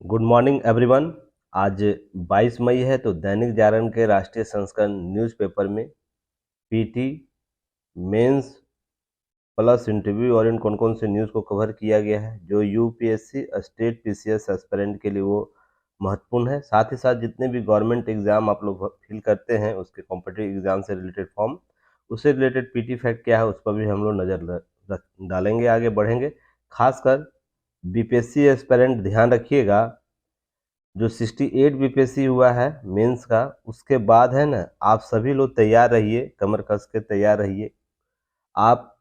Good morning everyone. आज 22 मई है तो दैनिक जागरण के राष्ट्रीय संस्करण न्यूज़पेपर में पीटी मेंस प्लस इंटरव्यू और इन कौन कौन से न्यूज़ को कवर किया गया है जो यूपीएससी स्टेट पीसीएस एस्पिरेंट के लिए वो महत्वपूर्ण है। साथ ही साथ जितने भी गवर्नमेंट एग्जाम आप लोग फिल करते हैं उसके कॉम्पिटिटिव एग्जाम से रिलेटेड फॉर्म, उससे रिलेटेड पीटी फैक्ट क्या है उस पर भी हम लोग नज़र डालेंगे, आगे बढ़ेंगे। खासकर बीपीएससी एस्पिरेंट ध्यान रखिएगा, जो 68 बीपीएससी हुआ है मेंस का, उसके बाद है ना, आप सभी लोग तैयार रहिए, कमर कस के तैयार रहिए। आप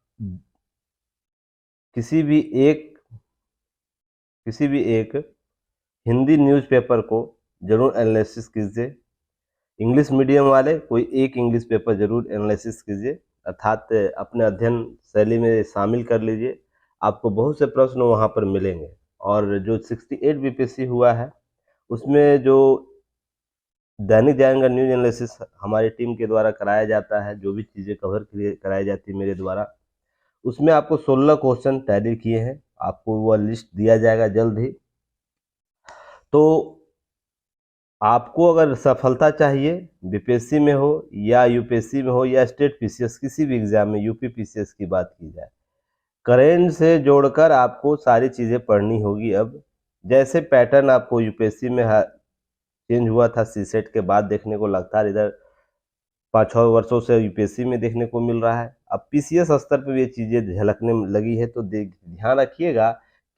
किसी भी एक हिंदी न्यूज़पेपर को जरूर एनालिसिस कीजिए। इंग्लिश मीडियम वाले कोई एक इंग्लिश पेपर जरूर एनालिसिस कीजिए, अर्थात अपने अध्ययन शैली में शामिल कर लीजिए। आपको बहुत से प्रश्न वहाँ पर मिलेंगे। और जो 68 बीपीएससी हुआ है उसमें जो दैनिक जागरण का न्यूज एनालिसिस हमारी टीम के द्वारा कराया जाता है, जो भी चीज़ें कवर कराई जाती है मेरे द्वारा, उसमें आपको 16 क्वेश्चन टैली किए हैं। आपको वह लिस्ट दिया जाएगा जल्द ही। तो आपको अगर सफलता चाहिए, बीपीएससी में हो या यूपीएससी में हो या स्टेट पीसीएस, किसी भी एग्जाम में यूपी पीसीएस की बात की जाए, करेंट से जोड़कर आपको सारी चीज़ें पढ़नी होगी। अब जैसे पैटर्न आपको यूपीएससी में चेंज हुआ था सीसेट के बाद देखने को लगता है, इधर 5-6 वर्षों से यूपीएससी में देखने को मिल रहा है। अब पीसीएस स्तर पर ये चीज़ें झलकने लगी है। तो ध्यान रखिएगा,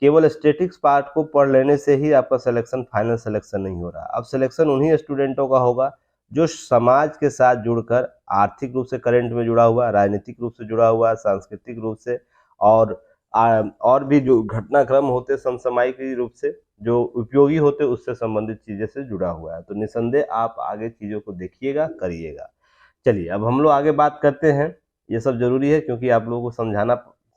केवल स्टैटिक्स पार्ट को पढ़ लेने से ही आपका सिलेक्शन फाइनल सिलेक्शन नहीं हो रहा। अब सिलेक्शन उन्हीं स्टूडेंटों का होगा जो समाज के साथ जुड़कर आर्थिक रूप से करंट में जुड़ा हुआ, राजनीतिक रूप से जुड़ा हुआ, सांस्कृतिक रूप से और और भी जो घटनाक्रम होते समसामयिक रूप से जो उपयोगी होते उससे संबंधित चीज़ें से जुड़ा हुआ है। तो निसंदेह आप आगे चीज़ों को देखिएगा, करिएगा। चलिए अब हम लोग आगे बात करते हैं। ये सब जरूरी है क्योंकि आप लोगों को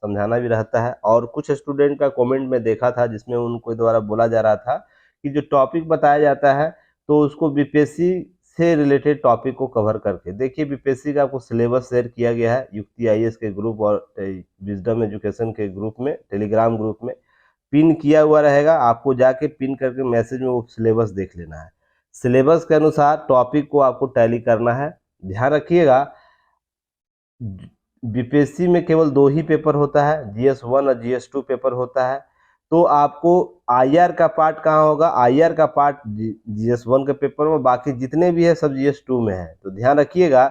समझाना भी रहता है। और कुछ स्टूडेंट का कमेंट में देखा था जिसमें उनको द्वारा बोला जा रहा था कि जो टॉपिक बताया जाता है तो उसको बीपीएससी से रिलेटेड टॉपिक को कवर करके देखिए। बीपीएससी का आपको सिलेबस शेयर किया गया है युक्ति आईएएस के ग्रुप और विजडम एजुकेशन के ग्रुप में, टेलीग्राम ग्रुप में पिन किया हुआ रहेगा। आपको जाके पिन करके मैसेज में वो सिलेबस देख लेना है। सिलेबस के अनुसार टॉपिक को आपको टैली करना है। ध्यान रखिएगा, बीपीएससी में केवल 2 ही पेपर होता है, GS1 और GS2 पेपर होता है। तो आपको आईआर का पार्ट कहाँ होगा? आईआर का पार्ट GS1 के पेपर में, बाकी जितने भी है सब GS2 में है। तो ध्यान रखिएगा,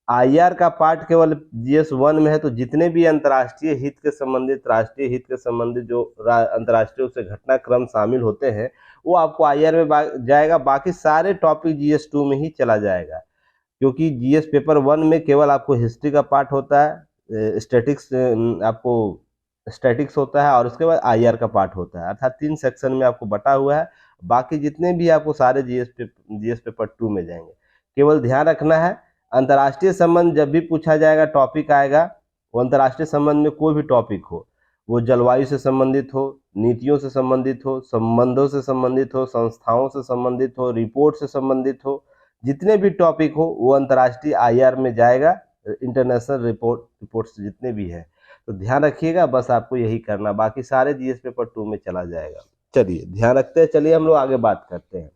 आईआर का पार्ट केवल GS1 में है। तो जितने भी अंतर्राष्ट्रीय हित के संबंधित, राष्ट्रीय हित के संबंधित जो अंतर्राष्ट्रीय से घटनाक्रम शामिल होते हैं वो आपको आईआर में जाएगा। बाकी सारे टॉपिक GS2 में ही चला जाएगा, क्योंकि जीएस पेपर 1 में केवल आपको हिस्ट्री का पार्ट होता है, स्टैटिक्स आपको स्टैटिक्स होता है और उसके बाद आईआर का पार्ट होता है। अर्थात 3 सेक्शन में आपको बटा हुआ है। बाकी जितने भी आपको सारे जीएस पेपर 2 में जाएंगे। केवल ध्यान रखना है, अंतर्राष्ट्रीय संबंध जब भी पूछा जाएगा, टॉपिक आएगा, वो अंतर्राष्ट्रीय संबंध में कोई भी टॉपिक हो, वो जलवायु से संबंधित हो, नीतियों से संबंधित हो, संबंधों से संबंधित हो, संस्थाओं से संबंधित हो, रिपोर्ट से संबंधित हो, जितने भी टॉपिक हो वो अंतर्राष्ट्रीय आईआर में जाएगा। इंटरनेशनल रिपोर्ट्स जितने भी है, तो ध्यान रखिएगा, बस आपको यही करना, बाकी सारे जीएस पेपर 2 में चला जाएगा। चलिए ध्यान रखते हैं, चलिए हम लोग आगे बात करते हैं।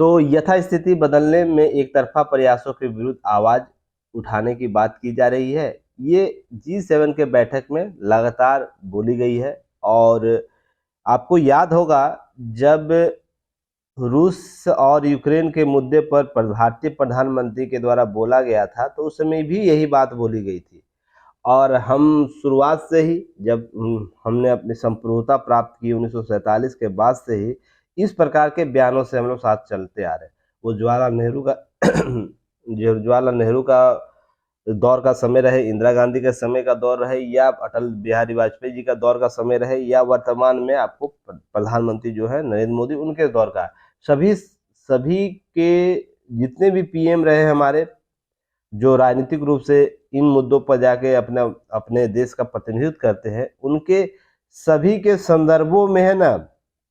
तो यथास्थिति बदलने में एक तरफा प्रयासों के विरुद्ध आवाज उठाने की बात की जा रही है। ये G7 के बैठक में लगातार बोली गई है। और आपको याद होगा, जब रूस और यूक्रेन के मुद्दे पर भारतीय प्रधानमंत्री के द्वारा बोला गया था तो उस समय भी यही बात बोली गई थी। और हम शुरुआत से ही, जब हमने अपनी संप्रभुता प्राप्त की 1947 के बाद से ही, इस प्रकार के बयानों से हम लोग साथ चलते आ रहे हैं। वो जवाहरलाल नेहरू का दौर का समय रहे, इंदिरा गांधी के समय का दौर रहे, या अटल बिहारी वाजपेयी जी का दौर का समय रहे, या वर्तमान में आपको प्रधानमंत्री जो है नरेंद्र मोदी, उनके दौर का, सभी के जितने भी पीएम रहे हमारे, जो राजनीतिक रूप से इन मुद्दों पर जाके अपने देश का प्रतिनिधित्व करते हैं, उनके सभी के संदर्भों में है ना,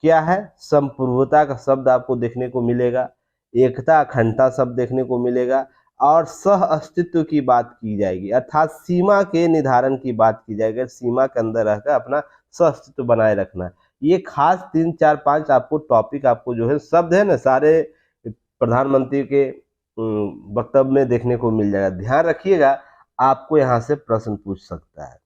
क्या है, संप्रभुता का शब्द आपको देखने को मिलेगा, एकता अखंडता शब्द देखने को मिलेगा, और सह अस्तित्व की बात की जाएगी। अर्थात सीमा के निर्धारण की बात की जाएगी, सीमा के अंदर रहकर अपना सह अस्तित्व बनाए रखना। ये खास 3 4 5 आपको टॉपिक, आपको जो है शब्द है ना, सारे प्रधानमंत्री के वक्तव्य में देखने को मिल जाएगा। ध्यान रखिएगा, आपको यहाँ से प्रश्न पूछ सकता है,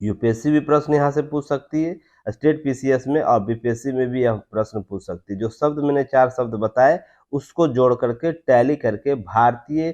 यूपीएससी भी प्रश्न यहाँ से पूछ सकती है, स्टेट पीसीएस में और बीपीएससी में भी यह प्रश्न पूछ सकती है। जो शब्द मैंने 4 शब्द बताए उसको जोड़ करके टैली करके भारतीय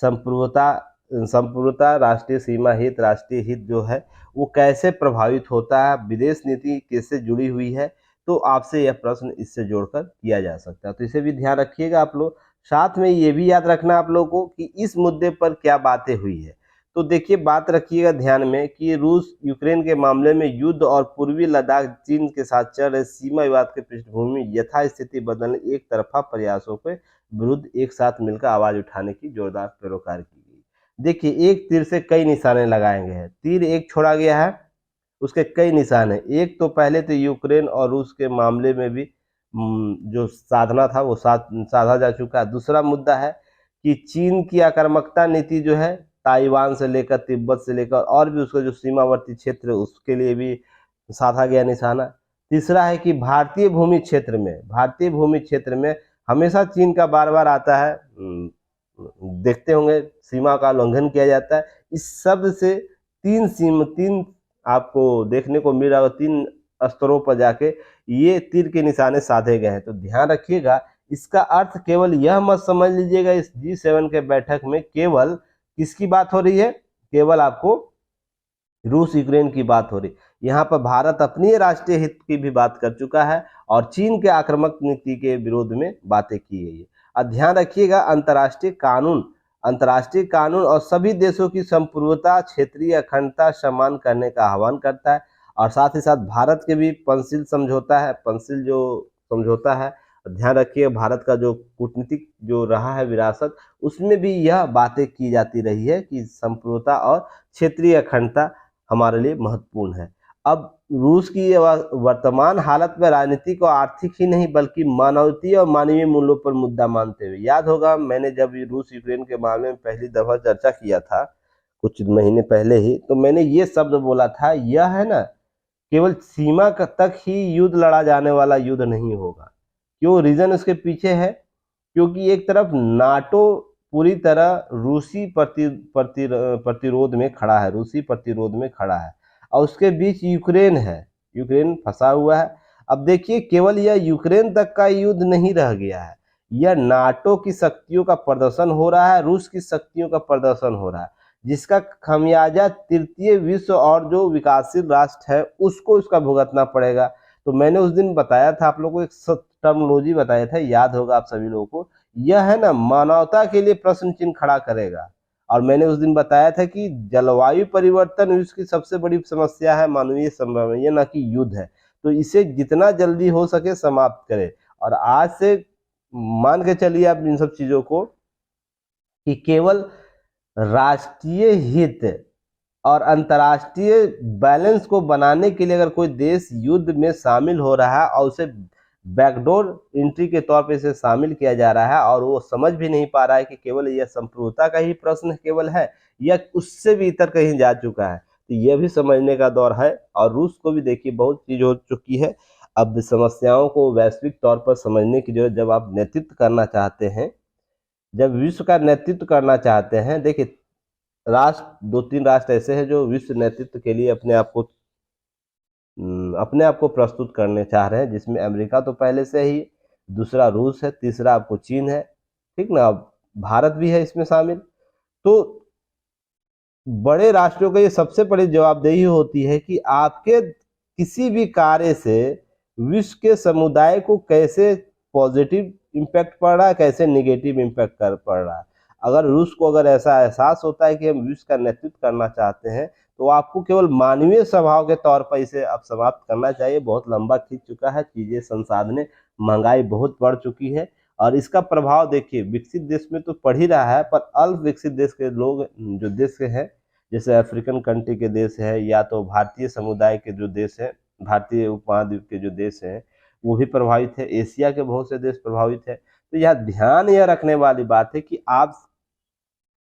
संप्रभुता संप्रभुता, राष्ट्रीय सीमा हित, राष्ट्रीय हित जो है वो कैसे प्रभावित होता है, विदेश नीति कैसे जुड़ी हुई है, तो आपसे यह प्रश्न इससे जोड़कर किया जा सकता है। तो इसे भी ध्यान रखिएगा आप लोग। साथ में ये भी याद रखना आप लोगों को कि इस मुद्दे पर क्या बातें हुई है। तो देखिए, बात रखिएगा ध्यान में कि रूस यूक्रेन के मामले में युद्ध और पूर्वी लद्दाख चीन के साथ चल रहे सीमा विवाद के पृष्ठभूमि में यथास्थिति बदलने एक तरफा प्रयासों के विरुद्ध एक साथ मिलकर आवाज उठाने की जोरदार पैरोकार की गई। देखिए, एक तीर से कई निशाने लगाए गए हैं। तीर एक छोड़ा गया है, उसके कई निशान हैं। एक तो पहले तो यूक्रेन और रूस के मामले में भी जो साधना था वो साधा जा चुका है। दूसरा मुद्दा है कि चीन की आक्रामकता नीति जो है, ताइवान से लेकर तिब्बत से लेकर और भी उसका जो सीमावर्ती क्षेत्र है उसके लिए भी साधा गया निशाना। तीसरा है कि भारतीय भूमि क्षेत्र में हमेशा चीन का बार बार आता है, देखते होंगे सीमा का उल्लंघन किया जाता है। इस शब्द से तीन आपको देखने को मिल रहा है, 3 स्तरों पर जाके ये तीर के निशाने साधे गए हैं। तो ध्यान रखिएगा, इसका अर्थ केवल यह मत समझ लीजिएगा इस G7 के बैठक में केवल किसकी बात हो रही है, केवल आपको रूस यूक्रेन की बात हो रही। यहाँ पर भारत अपनी राष्ट्रीय हित की भी बात कर चुका है और चीन के आक्रामक नीति के विरोध में बातें की गई है। और ध्यान रखिएगा, अंतर्राष्ट्रीय कानून और सभी देशों की संप्रभुता, क्षेत्रीय अखंडता सम्मान करने का आह्वान करता है। और साथ ही साथ भारत के भी पंचशील जो समझौता है, ध्यान रखिए भारत का जो कूटनीतिक जो रहा है विरासत, उसमें भी यह बातें की जाती रही है कि संप्रभुता और क्षेत्रीय अखंडता हमारे लिए महत्वपूर्ण है। अब रूस की वर्तमान हालत में राजनीतिक और आर्थिक ही नहीं बल्कि मानवीय और मानवीय मूल्यों पर मुद्दा मानते हुए, याद होगा मैंने जब रूस यूक्रेन के मामले में पहली दफा चर्चा किया था कुछ महीने पहले ही, तो मैंने ये शब्द बोला था, यह है ना केवल सीमा तक ही युद्ध लड़ा जाने वाला युद्ध नहीं होगा। क्यों? रीजन उसके पीछे है, क्योंकि एक तरफ नाटो पूरी तरह प्रतिरोध में खड़ा है और उसके बीच यूक्रेन फंसा हुआ है। अब देखिए, केवल यह यूक्रेन तक का युद्ध नहीं रह गया है, यह नाटो की शक्तियों का प्रदर्शन हो रहा है, रूस की शक्तियों का प्रदर्शन हो रहा है, जिसका खमियाजा तृतीय विश्व और जो विकासशील राष्ट्र है उसको इसका भुगतना पड़ेगा। तो मैंने उस दिन बताया था आप लोगों को, एक टर्मिनोलॉजी बताया था, याद होगा आप सभी लोगों को, यह है ना मानवता के लिए प्रश्न चिन्ह खड़ा करेगा। और मैंने उस दिन बताया था कि जलवायु परिवर्तन विश्व की सबसे बड़ी समस्या है, मानवीय संभव है, ये ना कि युद्ध है। तो इसे जितना जल्दी हो सके समाप्त करें। और आज से मान के चलिए आप इन सब चीजों को कि केवल राष्ट्रीय हित और अंतर्राष्ट्रीय बैलेंस को बनाने के लिए अगर कोई देश युद्ध में शामिल हो रहा है और उसे बैकडोर एंट्री के तौर पे इसे शामिल किया जा रहा है और वो समझ भी नहीं पा रहा है कि केवल यह संप्रभुता का ही प्रश्न केवल है या उससे भी इतर कहीं जा चुका है, तो यह भी समझने का दौर है। और रूस को भी देखिए बहुत चीज हो चुकी है। अब समस्याओं को वैश्विक तौर पर समझने की जरूरत, जब आप नेतृत्व करना चाहते हैं, जब विश्व का नेतृत्व करना चाहते हैं, देखिए राष्ट्र 2-3 राष्ट्र ऐसे हैं जो विश्व नेतृत्व के लिए अपने आप को प्रस्तुत करने चाह रहे हैं, जिसमें अमेरिका तो पहले से ही, दूसरा रूस है, तीसरा आपको चीन है, ठीक ना, अब भारत भी है इसमें शामिल। तो बड़े राष्ट्रों का ये सबसे बड़ी जवाबदेही होती है कि आपके किसी भी कार्य से विश्व के समुदाय को कैसे पॉजिटिव इम्पैक्ट पड़ रहा है, कैसे निगेटिव इम्पैक्ट पड़ रहा है। अगर रूस को अगर ऐसा एहसास होता है कि हम विश्व का नेतृत्व करना चाहते हैं, तो आपको केवल मानवीय स्वभाव के तौर पर इसे अब समाप्त करना चाहिए। बहुत लंबा खींच चुका है, चीजें संसाधनें, महंगाई बहुत बढ़ चुकी है और इसका प्रभाव देखिए विकसित देश में तो पड़ ही रहा है, पर अल्प विकसित देश के लोग जो देश के हैं, जैसे अफ्रीकन कंट्री के देश है या तो भारतीय समुदाय के जो देश है, भारतीय उपमहाद्वीप के जो देश हैं वो भी प्रभावित है, एशिया के बहुत से देश प्रभावित है। तो यह ध्यान यह रखने वाली बात है कि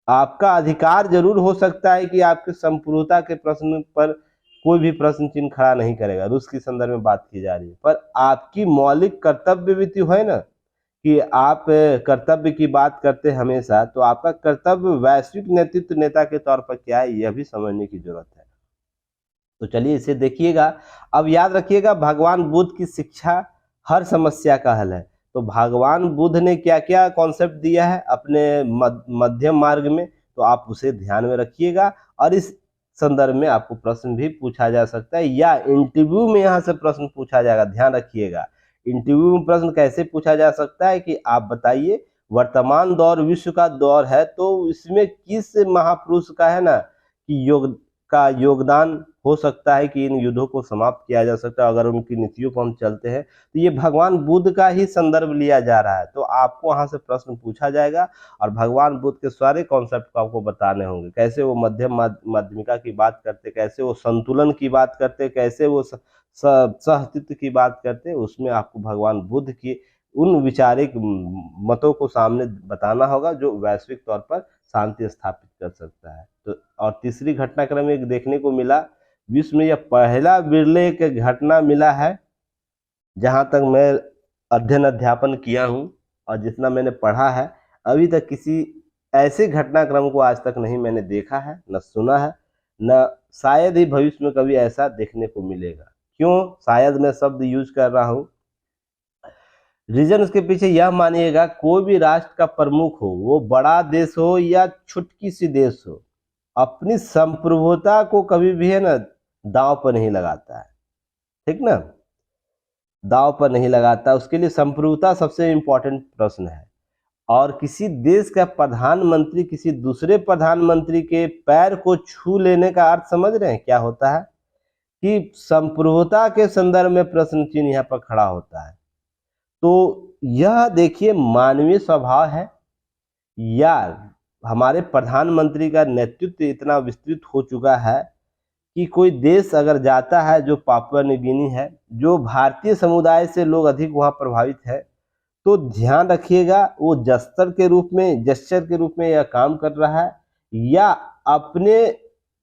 आपका अधिकार जरूर हो सकता है कि आपके संप्रभुता के प्रश्न पर कोई भी प्रश्न चिन्ह खड़ा नहीं करेगा। रूस के संदर्भ में बात की जा रही है, पर आपकी मौलिक कर्तव्य भी तो है ना कि आप कर्तव्य की बात करते हैं हमेशा, तो आपका कर्तव्य वैश्विक नेतृत्व नेता के तौर पर क्या है, यह भी समझने की जरूरत है। तो चलिए इसे देखिएगा। अब याद रखिएगा, भगवान बुद्ध की शिक्षा हर समस्या का हल है। तो भगवान बुद्ध ने क्या क्या कॉन्सेप्ट दिया है अपने मध्यम मार्ग में, तो आप उसे ध्यान में रखिएगा। और इस संदर्भ में आपको प्रश्न भी पूछा जा सकता है, या इंटरव्यू में यहाँ से प्रश्न पूछा जाएगा। ध्यान रखिएगा, इंटरव्यू में प्रश्न कैसे पूछा जा सकता है कि आप बताइए, वर्तमान दौर विश्व का दौर है, तो इसमें किस महापुरुष का है ना कि योगदान हो सकता है कि इन युद्धों को समाप्त किया जा सकता है। अगर उनकी नीतियों को हम चलते हैं तो ये भगवान बुद्ध का ही संदर्भ लिया जा रहा है। तो आपको वहां से प्रश्न पूछा जाएगा और भगवान बुद्ध के सारे कॉन्सेप्ट को आपको बताने होंगे। कैसे वो माध्यमिका की बात करते, कैसे वो संतुलन की बात करते, कैसे वो सहअस्तित्व की बात करते, उसमें आपको भगवान बुद्ध की उन विचारिक मतों को सामने बताना होगा जो वैश्विक तौर पर शांति स्थापित कर सकता है। तो और तीसरी घटनाक्रम में देखने को मिला, विश्व में यह पहला विरले एक घटना मिला है, जहां तक मैं अध्ययन किया हूं और जितना मैंने पढ़ा है, अभी तक किसी ऐसे घटनाक्रम को आज तक नहीं मैंने देखा है, न सुना है, न शायद ही भविष्य में कभी ऐसा देखने को मिलेगा। क्यों शायद मैं शब्द यूज कर रहा हूं? रीजन उसके पीछे यह मानिएगा, कोई भी राष्ट्र का प्रमुख हो, वो बड़ा देश हो या छुटकी सी देश हो, अपनी संप्रभुता को कभी भी है ना दांव पर नहीं लगाता है। ठीक ना, दांव पर नहीं लगाता। उसके लिए संप्रभुता सबसे इंपॉर्टेंट प्रश्न है। और किसी देश का प्रधानमंत्री किसी दूसरे प्रधानमंत्री के पैर को छू लेने का अर्थ समझ रहे हैं क्या होता है? कि संप्रभुता के संदर्भ में प्रश्न चिन्ह यहाँ पर खड़ा होता है। तो यह देखिए मानवीय स्वभाव है, या हमारे प्रधानमंत्री का नेतृत्व इतना विस्तृत हो चुका है कि कोई देश अगर जाता है जो पापुआ न्यू गिनी है, जो भारतीय समुदाय से लोग अधिक वहाँ प्रभावित है, तो ध्यान रखिएगा वो जेस्चर के रूप में यह काम कर रहा है, या अपने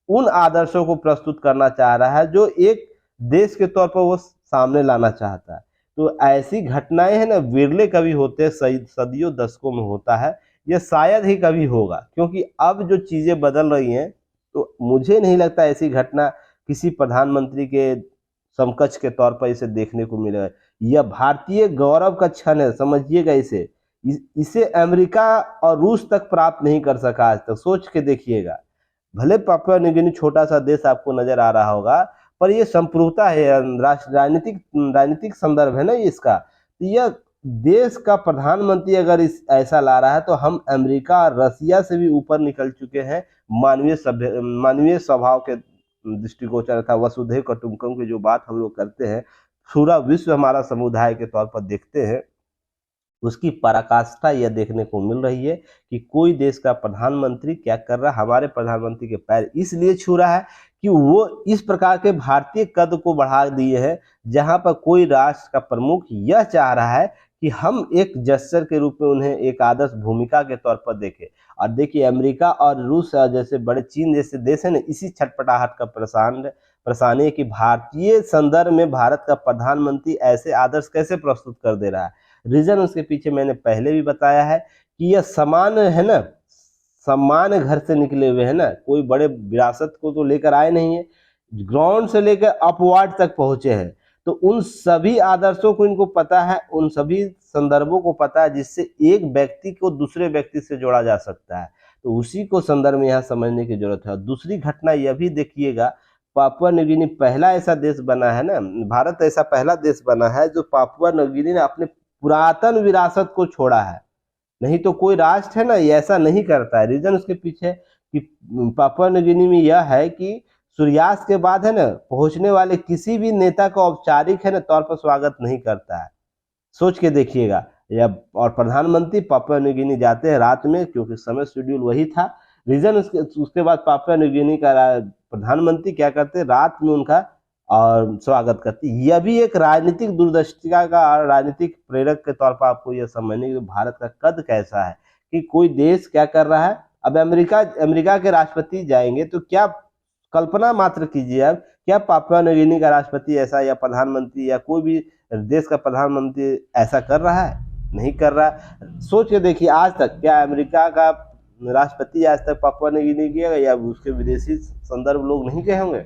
उन आदर्शों को प्रस्तुत करना चाह रहा है जो एक देश के तौर पर वो सामने लाना चाहता है। तो ऐसी घटनाएं है ना विरले कभी होते हैं, सदियों दशकों में होता है, यह शायद ही कभी होगा। क्योंकि अब जो चीजें बदल रही हैं, तो मुझे नहीं लगता ऐसी घटना किसी प्रधानमंत्री के समकक्ष के तौर पर इसे देखने को मिलेगा। यह भारतीय गौरव का क्षण है, समझिएगा इसे। इसे अमेरिका और रूस तक प्राप्त नहीं कर सका आज तक। सोच के देखिएगा, भले पापुआ न्यू गिनी छोटा सा देश आपको नजर आ रहा होगा, पर यह संप्रभुता है, राजनीतिक संदर्भ है ना इसका। तो यह देश का प्रधानमंत्री अगर ऐसा ला रहा है, तो हम अमेरिका और रसिया से भी ऊपर निकल चुके हैं मानवीय स्वभाव के दृष्टिगोचर था। वसुधैव कुटुंबकम की जो बात हम लोग करते हैं, पूरा विश्व हमारा समुदाय के तौर पर देखते हैं, उसकी पराकाष्ठा यह देखने को मिल रही है कि कोई देश का प्रधानमंत्री क्या कर रहा है, हमारे प्रधानमंत्री के पैर इसलिए छू रहा है कि वो इस प्रकार के भारतीय कद को बढ़ा दिए हैं, जहां पर कोई राष्ट्र का प्रमुख यह चाह रहा है कि हम एक जेस्चर के रूप में उन्हें एक आदर्श भूमिका के तौर पर देखें। और देखिए अमेरिका और रूस जैसे बड़े, चीन जैसे देश है ना, इसी छटपटाहट का परेशानी है कि भारतीय संदर्भ में भारत का प्रधानमंत्री ऐसे आदर्श कैसे प्रस्तुत कर दे रहा है। रीजन उसके पीछे मैंने पहले भी बताया है कि यह समान है ना, समान घर से निकले हुए है ना, कोई बड़े विरासत को तो लेकर आए नहीं है, ग्राउंड से लेकर अपवार्ड तक पहुंचे हैं। तो उन सभी आदर्शों को इनको पता है, उन सभी संदर्भों को पता है जिससे एक व्यक्ति को दूसरे व्यक्ति से जोड़ा जा सकता है। तो उसी को संदर्भ में यहाँ समझने की जरूरत है। और दूसरी घटना यह भी देखिएगा, पापुआ न्यू गिनी पहला ऐसा देश बना है ना, भारत ऐसा पहला देश बना है जो पापुआ न्यू गिनी ने अपने पुरातन विरासत को छोड़ा है। नहीं तो कोई राष्ट्र है ना ये ऐसा नहीं करता है। रीजन उसके पीछे कि पापुआ न्यू गिनी में यह है कि सूर्यास्त के बाद है ना पहुंचने वाले किसी भी नेता को औपचारिक है ना तौर पर स्वागत नहीं करता है। सोच के देखिएगा। या और प्रधानमंत्री पापुआ न्यू गिनी जाते हैं रात में, क्योंकि समय शेड्यूल वही था। रीजन उसके बाद पापुआ न्यू गिनी का प्रधानमंत्री क्या करते, रात में उनका और स्वागत करती। यह भी एक राजनीतिक दूरदर्शिता का और राजनीतिक प्रेरक के तौर पर आपको यह समझने कि भारत का कद कैसा है, कि कोई देश क्या कर रहा है। अब अमेरिका के राष्ट्रपति जाएंगे तो क्या कल्पना मात्र कीजिए अब, क्या पापुआ न्यू गिनी का राष्ट्रपति ऐसा या प्रधानमंत्री या कोई भी देश का प्रधानमंत्री ऐसा कर रहा है? नहीं कर रहा। सोच के देखिए, आज तक क्या अमेरिका का राष्ट्रपति आज तक पापुआ न्यू गिनी गया या उसके विदेशी संदर्भ लोग नहीं गए होंगे?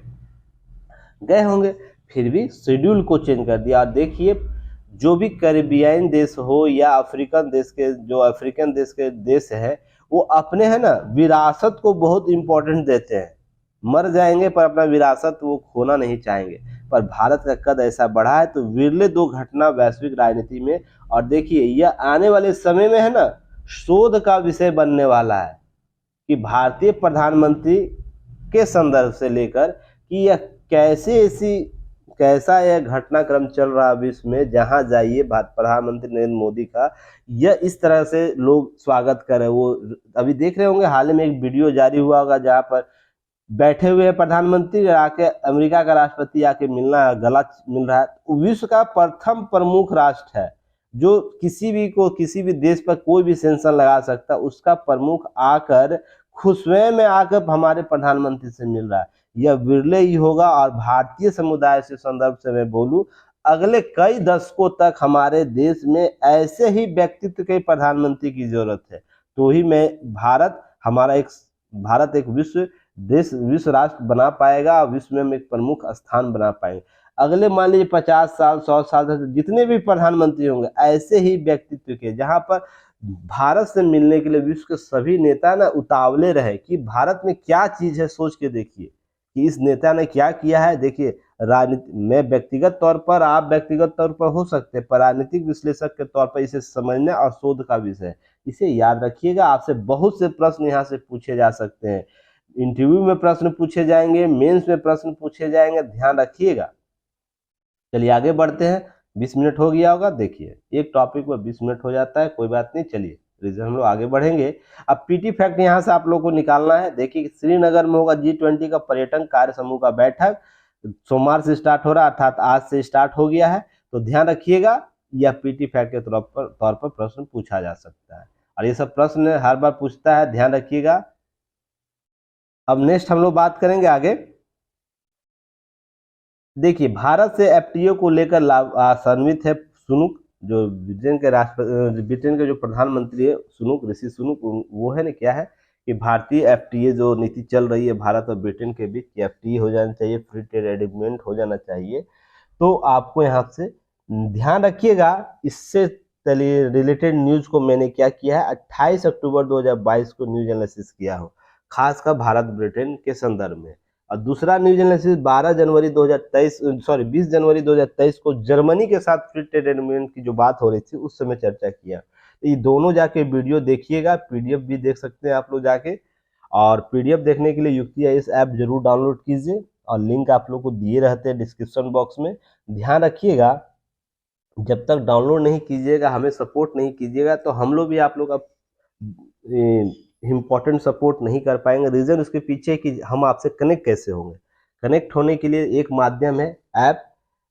गए होंगे। फिर भी शेड्यूल को चेंज कर दिया। और देखिए, जो भी कैरिबियन देश हो या अफ्रीकन देश के, जो अफ्रीकन देश के देश है, वो अपने है ना विरासत को बहुत इंपॉर्टेंट देते हैं। मर जाएंगे पर अपना विरासत वो खोना नहीं चाहेंगे। पर भारत का कद ऐसा बढ़ा है तो विरले दो घटना वैश्विक राजनीति में, और देखिए यह आने वाले समय में है ना शोध का विषय बनने वाला है कि भारतीय प्रधानमंत्री के संदर्भ से लेकर कि यह कैसा यह घटनाक्रम चल रहा है विश्व में, जहां जाइए प्रधानमंत्री नरेंद्र मोदी का यह इस तरह से लोग स्वागत कर रहे हैं। वो अभी देख रहे होंगे, हाल में एक वीडियो जारी हुआ होगा जहां पर बैठे हुए प्रधानमंत्री आके अमेरिका का राष्ट्रपति आके मिलना है, गला मिल रहा है। विश्व का प्रथम प्रमुख राष्ट्र है जो किसी भी देश पर कोई भी सेंक्शन लगा सकता, उसका प्रमुख आकर खुद स्वयं में आकर हमारे प्रधानमंत्री से मिल रहा है। यह विरले ही होगा। और भारतीय समुदाय से संदर्भ से मैं बोलूं, अगले कई दशकों तक हमारे देश में ऐसे ही व्यक्तित्व के प्रधानमंत्री की जरूरत है। तो ही मैं भारत एक विश्व राष्ट्र बना पाएगा, विश्व में हम एक प्रमुख स्थान बना पाएंगे। अगले मान लीजिए 50 साल 100 साल तक जितने भी प्रधानमंत्री होंगे ऐसे ही व्यक्तित्व के, जहां पर भारत से मिलने के लिए विश्व के सभी नेता ना उतावले रहे कि भारत में क्या चीज है। सोच के देखिए कि इस नेता ने क्या किया है। देखिए, राजनीति में व्यक्तिगत तौर पर, आप व्यक्तिगत तौर पर हो सकते हैं, पर राजनीतिक विश्लेषक के तौर पर इसे समझना और शोध का विषय है। इसे याद रखिएगा। आपसे बहुत से प्रश्न यहाँ से पूछे जा सकते हैं। इंटरव्यू में प्रश्न पूछे जाएंगे, मेंस में प्रश्न पूछे जाएंगे, ध्यान रखिएगा। चलिए आगे बढ़ते हैं। 20 मिनट हो गया होगा। देखिए, एक टॉपिक पर 20 मिनट हो जाता है, कोई बात नहीं। चलिए रीजन हम लोग आगे बढ़ेंगे। अब पीटी फैक्ट यहाँ से आप लोगों को निकालना है। देखिए, श्रीनगर में होगा G20 का पर्यटन कार्य समूह का बैठक। सोमवार से स्टार्ट हो रहा है, अर्थात आज से स्टार्ट हो गया है। तो ध्यान रखिएगा, यह पीटी फैक्ट के तौर पर प्रश्न पूछा जा सकता है, और ये सब प्रश्न हर बार पूछता है, ध्यान रखिएगा। अब नेक्स्ट हम लोग बात करेंगे आगे। देखिए, भारत से एफटीओ को लेकर लाभान्वित है सुनुक, जो ब्रिटेन के जो प्रधानमंत्री है सुनुक, ऋषि सुनुक। वो है ना, क्या है कि भारतीय एफटीए जो नीति चल रही है भारत और ब्रिटेन के बीच, एफटीए हो जाना चाहिए, फ्री ट्रेड एग्रीमेंट हो जाना चाहिए। तो आपको यहाँ से ध्यान रखिएगा। इससे रिलेटेड न्यूज को मैंने क्या किया है, 28 अक्टूबर 2022 को न्यूज एनालिसिस किया हो, खासकर भारत ब्रिटेन के संदर्भ में। और दूसरा न्यूज एनालिसिस 20 जनवरी 2023 को जर्मनी के साथ फ्री ट्रेड एग्रीमेंट की जो बात हो रही थी उस समय चर्चा किया। तो ये दोनों जाके वीडियो देखिएगा, पीडीएफ भी देख सकते हैं आप लोग जाके। और पीडीएफ देखने के लिए युक्ति इस ऐप जरूर डाउनलोड कीजिए, और लिंक आप लोग को दिए रहते हैं डिस्क्रिप्शन बॉक्स में। ध्यान रखिएगा, जब तक डाउनलोड नहीं कीजिएगा, हमें सपोर्ट नहीं कीजिएगा, तो हम लोग भी आप लोग का इम्पोर्टेंट सपोर्ट नहीं कर पाएंगे। रीजन उसके पीछे कि हम आपसे कनेक्ट कैसे होंगे। कनेक्ट होने के लिए एक माध्यम है ऐप।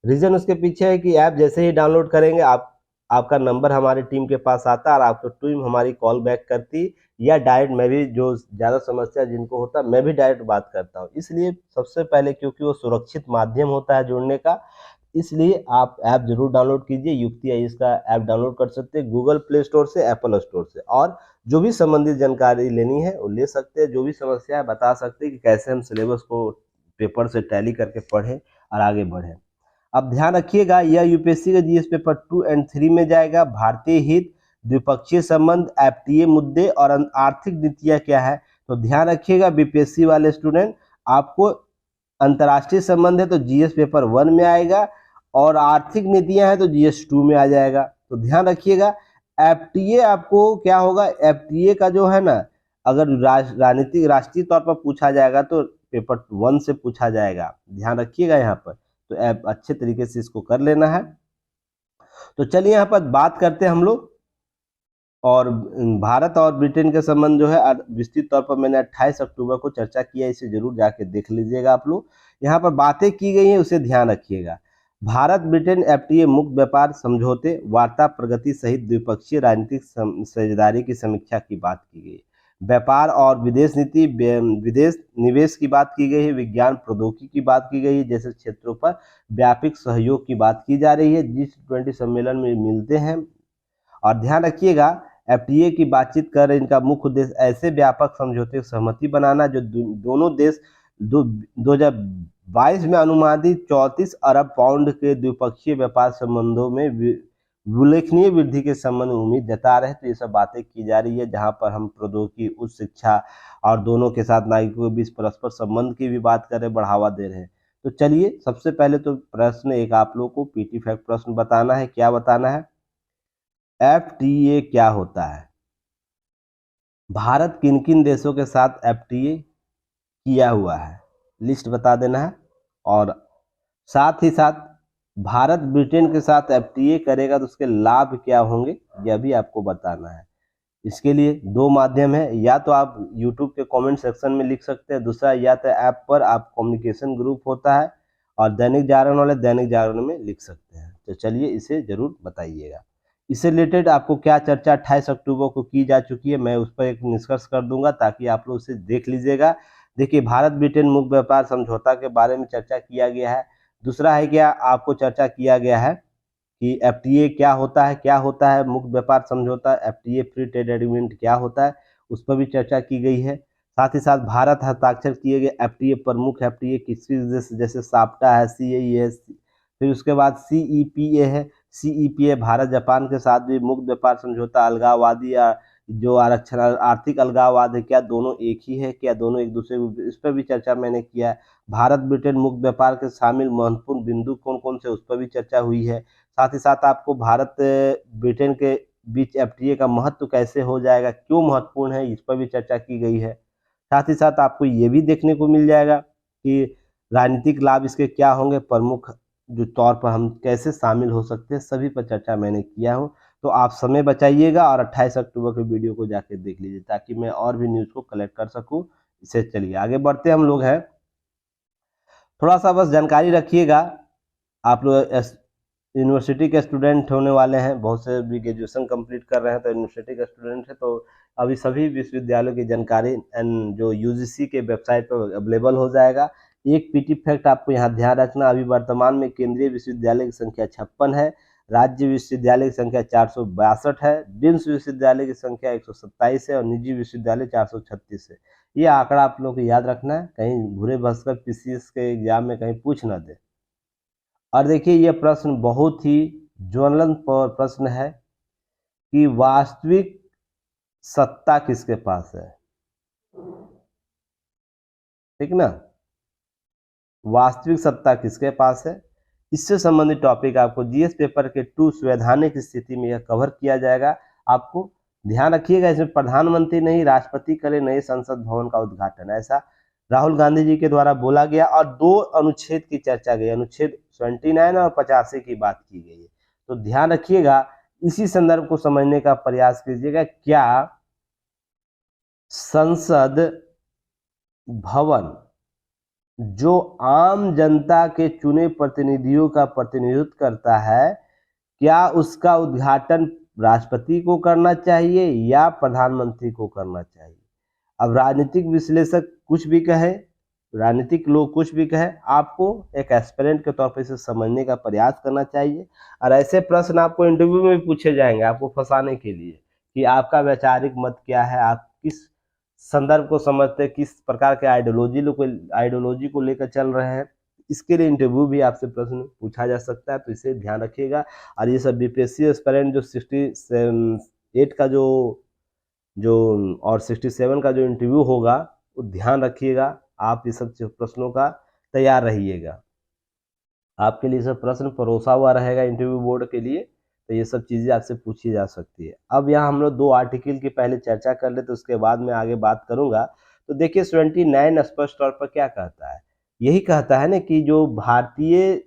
रीजन उसके पीछे है कि ऐप जैसे ही डाउनलोड करेंगे, आपका नंबर हमारी टीम के पास आता है, और आपको टीम हमारी कॉल बैक करती, या डायरेक्ट मैं भी, जो ज़्यादा समस्या जिनको होता, मैं भी डायरेक्ट बात करता हूँ। इसलिए सबसे पहले, क्योंकि वो सुरक्षित माध्यम होता है जुड़ने का, इसलिए आप ऐप जरूर डाउनलोड कीजिए। युक्ति आई इसका ऐप डाउनलोड कर सकते हैं गूगल प्ले स्टोर से, एप्पल स्टोर से, और जो भी संबंधित जानकारी लेनी है वो ले सकते हैं। जो भी समस्या है बता सकते हैं कि कैसे हम सिलेबस को पेपर से टैली करके पढ़ें और आगे बढ़ें। अब ध्यान रखिएगा, यह यूपीएससी का जीएस पेपर 2 और 3 में जाएगा। भारतीय हित, द्विपक्षीय संबंध, एफटीए मुद्दे और आर्थिक नीतियां क्या है। तो ध्यान रखिएगा बीपीएससी वाले स्टूडेंट, आपको अंतर्राष्ट्रीय संबंध है तो जीएस पेपर 1 में आएगा, और आर्थिक नीतियां हैं तो जीएस 2 में आ जाएगा। तो ध्यान रखिएगा। एफटीए आपको क्या होगा, एफटीए का जो है ना, अगर राजनीतिक राष्ट्रीय तौर पर पूछा जाएगा तो पेपर 1 से पूछा जाएगा, ध्यान रखिएगा यहाँ पर। तो अच्छे तरीके से इसको कर लेना है। तो चलिए यहाँ पर बात करते हैं हम लोग, और भारत और ब्रिटेन के संबंध जो है विस्तृत तौर पर मैंने 28 अक्टूबर को चर्चा किया, इसे जरूर जाके देख लीजिएगा आप लोग। यहाँ पर बातें की गई हैं, उसे ध्यान रखिएगा। भारत ब्रिटेन एफटीए मुक्त व्यापार समझौते, वार्ता प्रगति सहित द्विपक्षीय राजनीतिक साझेदारी की समीक्षा की बात की गई। व्यापार और विदेश नीति, विदेश निवेश की बात की गई है, विज्ञान प्रौद्योगिकी की बात की गई है, जैसे क्षेत्रों पर व्यापक सहयोग की बात की जा रही है। G20 सम्मेलन में मिलते हैं। और ध्यान रखिएगा, एफटीए की बातचीत कर इनका मुख्य उद्देश्य ऐसे व्यापक समझौते की सहमति बनाना जो दोनों देश 2022 में अनुमानित 34 अरब पाउंड के द्विपक्षीय व्यापार संबंधों में उल्लेखनीय वृद्धि के संबंध में उम्मीद जता रहे हैं। तो ये सब बातें की जा रही है, जहां पर हम प्रौद्योगिकी, उच्च शिक्षा और दोनों के साथ नागरिकों के बीच परस्पर संबंध की भी बात कर रहे हैं, बढ़ावा दे रहे हैं। तो चलिए, सबसे पहले तो प्रश्न एक आप लोग को पीटी फैक्ट प्रश्न बताना है। क्या बताना है? एफटीए क्या होता है? भारत किन किन देशों के साथ एफटीए किया हुआ है, लिस्ट बता देना है। और साथ ही साथ भारत ब्रिटेन के साथ एफटीए करेगा तो उसके लाभ क्या होंगे, यह भी आपको बताना है। इसके लिए दो माध्यम है, या तो आप YouTube के कमेंट सेक्शन में लिख सकते हैं, दूसरा या तो ऐप पर आप कम्युनिकेशन ग्रुप होता है और दैनिक जागरण वाले दैनिक जागरण में लिख सकते हैं। तो चलिए, इसे जरूर बताइएगा। इससे रिलेटेड आपको क्या चर्चा 28 अक्टूबर को की जा चुकी है, मैं उस पर एक निष्कर्ष कर दूंगा ताकि आप लोग इसे देख लीजिएगा। देखिए, भारत ब्रिटेन मुक्त व्यापार समझौता के बारे में चर्चा किया गया है। दूसरा है क्या, आपको चर्चा किया गया है कि एफटीए क्या होता है, क्या होता है मुक्त व्यापार समझौता, एफटीए फ्री ट्रेड एग्रीमेंट क्या होता है, उस पर भी चर्चा की गई है। साथ ही साथ भारत हस्ताक्षर किए गए एफटीए, प्रमुख एफटीए किसी देश जैसे साप्टा है, सीएई है, फिर उसके बाद सीईपीए है। सीईपीए भारत जापान के साथ भी मुक्त व्यापार समझौता, अलगाववादी या जो आरक्षण आर्थिक अलगाववाद है, क्या दोनों एक ही है, क्या दोनों एक दूसरे, इस पर भी चर्चा मैंने किया है। भारत ब्रिटेन मुक्त व्यापार के शामिल महत्वपूर्ण बिंदु कौन कौन से, उस पर भी चर्चा हुई है। साथ ही साथ आपको भारत ब्रिटेन के बीच एफटीए का महत्व कैसे हो जाएगा, क्यों महत्वपूर्ण है, इस पर भी चर्चा की गई है। साथ ही साथ आपको ये भी देखने को मिल जाएगा कि राजनीतिक लाभ इसके क्या होंगे, प्रमुख जो तौर पर हम कैसे शामिल हो सकते हैं, सभी पर चर्चा मैंने किया हूँ। तो आप समय बचाइएगा और 28 अक्टूबर के वीडियो को जाके देख लीजिए ताकि मैं और भी न्यूज़ को कलेक्ट कर सकूँ। इसे चलिए आगे बढ़ते हम लोग हैं। थोड़ा सा बस जानकारी रखिएगा, आप लोग यूनिवर्सिटी के स्टूडेंट होने वाले हैं, बहुत से भी ग्रेजुएशन कंप्लीट कर रहे हैं तो यूनिवर्सिटी के स्टूडेंट हैं। तो अभी सभी विश्वविद्यालयों की जानकारी एंड जो यूजीसी के वेबसाइट पर अवेलेबल हो जाएगा। एक पीटी फैक्ट आपको यहाँ ध्यान रखना, अभी वर्तमान में केंद्रीय विश्वविद्यालय की संख्या 56 है, राज्य विश्वविद्यालय की संख्या 462 है, डिम्स विश्वविद्यालय की संख्या 127 है और निजी विश्वविद्यालय 436 है। ये आंकड़ा आप लोग को याद रखना है, कहीं भूरे भसकर पीसीएस के एग्जाम में कहीं पूछ ना दे। और देखिए, यह प्रश्न बहुत ही ज्वलंत प्रश्न है कि वास्तविक सत्ता किसके पास है, ठीक ना, वास्तविक सत्ता किसके पास है। इससे संबंधित टॉपिक आपको जीएस पेपर के 2 संवैधानिक स्थिति में यह कवर किया जाएगा। आपको ध्यान रखिएगा, इसमें प्रधानमंत्री नहीं राष्ट्रपति करे नए संसद भवन का उद्घाटन, ऐसा राहुल गांधी जी के द्वारा बोला गया। और 2 अनुच्छेद की चर्चा गई, अनुच्छेद 79 और 85 की बात की गई है। तो ध्यान रखिएगा, इसी संदर्भ को समझने का प्रयास कीजिएगा। क्या संसद भवन जो आम जनता के चुने प्रतिनिधियों का प्रतिनिधित्व करता है, क्या उसका उद्घाटन राष्ट्रपति को करना चाहिए या प्रधानमंत्री को करना चाहिए? अब राजनीतिक विश्लेषक कुछ भी कहे, राजनीतिक लोग कुछ भी कहे, आपको एक एस्पिरेंट के तौर पर इसे समझने का प्रयास करना चाहिए। और ऐसे प्रश्न आपको इंटरव्यू में भी पूछे जाएंगे आपको फंसाने के लिए कि आपका वैचारिक मत क्या है, आप किस संदर्भ को समझते हैं, किस प्रकार के आइडियोलॉजी को लेकर चल रहे हैं। इसके लिए इंटरव्यू भी आपसे प्रश्न पूछा जा सकता है, तो इसे ध्यान रखिएगा। और ये सब बीपीएससी एस्पिरेंट जो 68 का जो और 67 का जो इंटरव्यू होगा, वो ध्यान रखिएगा, आप ये सब प्रश्नों का तैयार रहिएगा। आपके लिए सब प्रश्न परोसा हुआ रहेगा इंटरव्यू बोर्ड के लिए, तो ये सब चीज़ें आपसे पूछी जा सकती है। अब यहाँ हम लोग 2 आर्टिकल की पहले चर्चा कर ले, तो उसके बाद में आगे बात करूँगा। तो देखिए, 29 स्पष्ट तौर पर क्या कहता है, यही कहता है ना कि जो भारतीय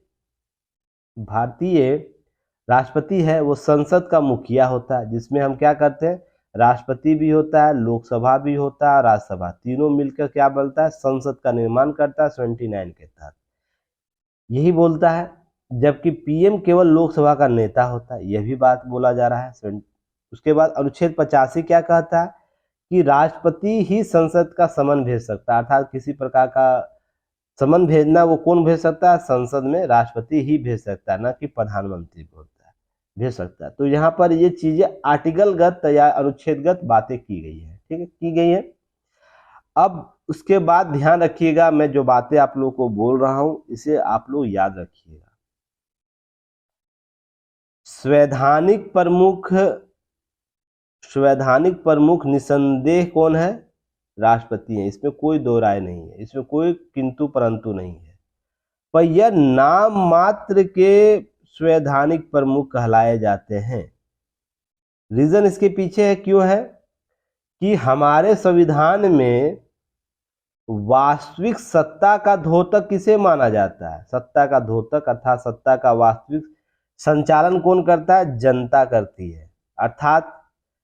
राष्ट्रपति है वो संसद का मुखिया होता है, जिसमें हम क्या करते हैं, राष्ट्रपति भी होता है, लोकसभा भी होता है, राज्यसभा, तीनों मिलकर क्या बोलता है, संसद का निर्माण करता है 29 के तहत, यही बोलता है। जबकि पीएम केवल लोकसभा का नेता होता है, यह भी बात बोला जा रहा है। उसके बाद अनुच्छेद 85 क्या कहता है कि राष्ट्रपति ही संसद का समन भेज सकता है, अर्थात किसी प्रकार का समन भेजना वो कौन भेज सकता है, संसद में राष्ट्रपति ही भेज सकता है, ना कि प्रधानमंत्री होता है भेज सकता है। तो यहाँ पर ये चीजें आर्टिकलगत या अनुच्छेदगत बातें की गई है, ठीक है, की गई है। अब उसके बाद ध्यान रखिएगा, मैं जो बातें आप लोगों को बोल रहा हूं इसे आप लोग याद रखिएगा। संवैधानिक प्रमुख निसंदेह कौन है, राष्ट्रपति है, इसमें कोई दो राय नहीं है, इसमें कोई किंतु परंतु नहीं है। पर यह नाम मात्र के संवैधानिक प्रमुख कहलाए जाते हैं। रीजन इसके पीछे है, क्यों है कि हमारे संविधान में वास्तविक सत्ता का द्योतक किसे माना जाता है, सत्ता का द्योतक अर्थात सत्ता का वास्तविक संचालन कौन करता है, जनता करती है। अर्थात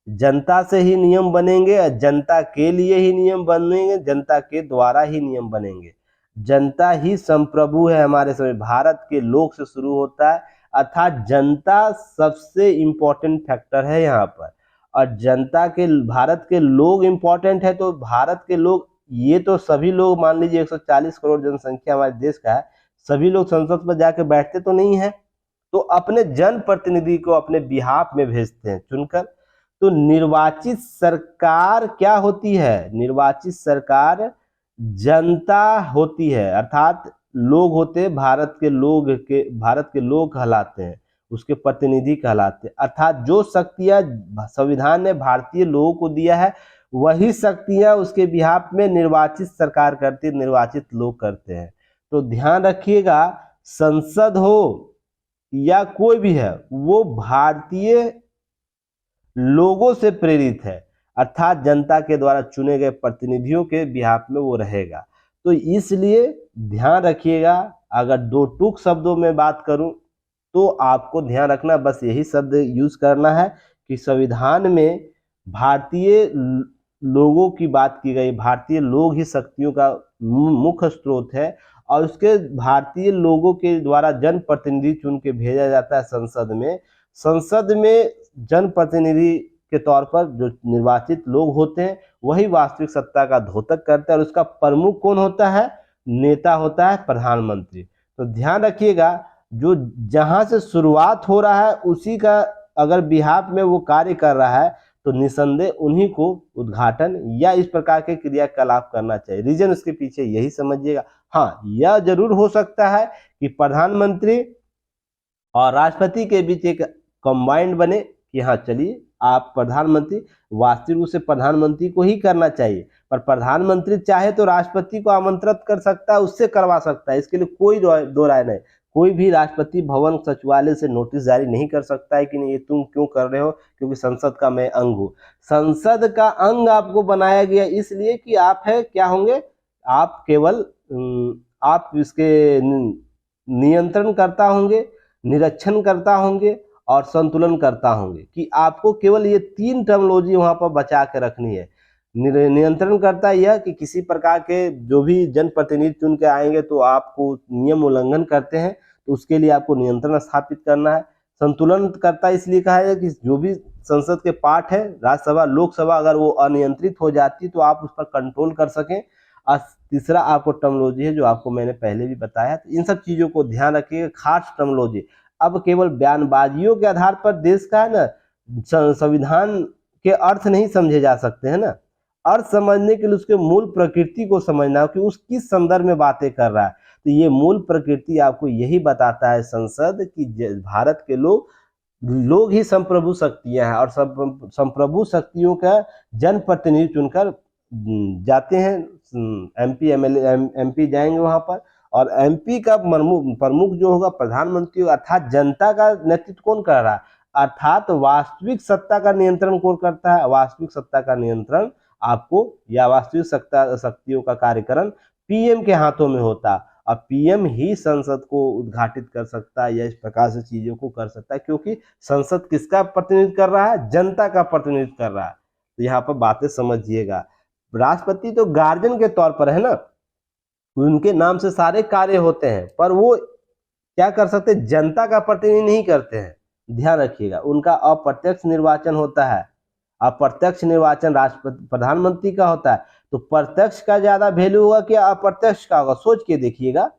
जनता से ही नियम बनेंगे, जनता के लिए ही नियम बनेंगे, जनता के द्वारा ही नियम बनेंगे। जनता ही संप्रभु है हमारे समय, भारत के लोग से शुरू होता है, अर्थात जनता सबसे इंपॉर्टेंट फैक्टर है यहाँ पर। और जनता के, भारत के लोग इंपॉर्टेंट है, तो भारत के लोग, ये तो सभी लोग, मान लीजिए 140 करोड़ जनसंख्या हमारे देश का है, सभी लोग संसद पर जाके बैठते तो नहीं है, तो अपने जन प्रतिनिधि को अपने बिहाफ में भेजते हैं चुनकर। तो निर्वाचित सरकार क्या होती है, निर्वाचित सरकार जनता होती है, अर्थात लोग होते हैं, भारत के लोग कहलाते हैं, उसके प्रतिनिधि कहलाते हैं। अर्थात जो शक्तियां संविधान ने भारतीय लोगों को दिया है वही शक्तियां उसके बिहाफ में निर्वाचित सरकार करती है, निर्वाचित लोग करते हैं। तो ध्यान रखिएगा, संसद हो या कोई भी है वो भारतीय लोगों से प्रेरित है, अर्थात जनता के द्वारा चुने गए प्रतिनिधियों के बिहाफ में वो रहेगा। तो इसलिए ध्यान रखिएगा, अगर दो टूक शब्दों में बात करूं तो आपको ध्यान रखना, बस यही शब्द यूज करना है कि संविधान में भारतीय लोगों की बात की गई, भारतीय लोग ही शक्तियों का मुख्य स्रोत है, और उसके भारतीय लोगों के द्वारा जनप्रतिनिधि चुन के भेजा जाता है संसद में। संसद में जनप्रतिनिधि के तौर पर जो निर्वाचित लोग होते हैं वही वास्तविक सत्ता का द्योतक करते हैं, और उसका प्रमुख कौन होता है, नेता होता है प्रधानमंत्री। तो ध्यान रखिएगा, जो जहां से शुरुआत हो रहा है उसी का अगर बिहाफ में वो कार्य कर रहा है तो निसंदेह उन्हीं को उद्घाटन या इस प्रकार के क्रियाकलाप करना चाहिए। रीजन उसके पीछे यही समझिएगा। हाँ, यह जरूर हो सकता है कि प्रधानमंत्री और राष्ट्रपति के बीच एक कंबाइंड बने कि हाँ चलिए आप प्रधानमंत्री, वास्तविक रूप से प्रधानमंत्री को ही करना चाहिए, पर प्रधानमंत्री चाहे तो राष्ट्रपति को आमंत्रित कर सकता है, उससे करवा सकता है, इसके लिए कोई दो राय नहीं। कोई भी राष्ट्रपति भवन सचिवालय से नोटिस जारी नहीं कर सकता है कि नहीं ये तुम क्यों कर रहे हो, क्योंकि संसद का मैं अंग हूँ। संसद का अंग आपको बनाया गया इसलिए कि आप है क्या होंगे, आप केवल आप इसके नियंत्रण करता होंगे, निरीक्षण करता होंगे और संतुलन करता होंगे, कि आपको केवल ये तीन टर्मोलॉजी वहां पर बचा के रखनी है। नियंत्रण करता यह कि किसी प्रकार के जो भी जनप्रतिनिधि चुन के आएंगे तो आपको नियम उल्लंघन करते हैं तो उसके लिए आपको नियंत्रण स्थापित करना है। संतुलन करता इसलिए कहा है कि जो भी संसद के पार्ट है, राज्यसभा लोकसभा, अगर वो अनियंत्रित हो जाती तो आप उस पर कंट्रोल कर सकें। और तीसरा आपको टर्मोलॉजी है जो आपको मैंने पहले भी बताया, तो इन सब चीजों को ध्यान रखिएगा, खास टर्मोलॉजी। अब केवल बयानबाजियों के आधार पर देश का है ना संविधान के अर्थ नहीं समझे जा सकते हैं ना। अर्थ समझने के लिए उसके मूल प्रकृति को समझना कि उस किस संदर्भ में बातें कर रहा है। तो ये मूल प्रकृति आपको यही बताता है संसद कि भारत के लोग ही संप्रभु शक्तियां हैं, और संप्रभु शक्तियों का जनप्रतिनिधि चुनकर जाते हैं। एमपी एमपी जाएंगे वहां पर, और एमपी का प्रमुख जो होगा प्रधानमंत्री, अर्थात जनता का नेतृत्व कौन कर रहा है, अर्थात वास्तविक सत्ता का नियंत्रण कौन करता है, वास्तविक सत्ता का नियंत्रण आपको या वास्तविक शक्तियों का कार्यकरण पीएम के हाथों में होता है, और पीएम ही संसद को उद्घाटित कर सकता है या इस प्रकार से चीजों को कर सकता है, क्योंकि संसद किसका प्रतिनिधित्व कर रहा है, जनता का प्रतिनिधित्व कर रहा है। तो यहाँ पर बातें समझिएगा। राष्ट्रपति तो गार्जियन के तौर पर है ना, उनके नाम से सारे कार्य होते हैं, पर वो क्या कर सकते, जनता का प्रतिनिधित्व नहीं करते हैं। ध्यान रखिएगा, उनका अप्रत्यक्ष निर्वाचन होता है, अप्रत्यक्ष निर्वाचन राष्ट्रपति प्रधानमंत्री का होता है, तो प्रत्यक्ष का ज्यादा वैल्यू होगा कि अप्रत्यक्ष का होगा? सोच के देखिएगा,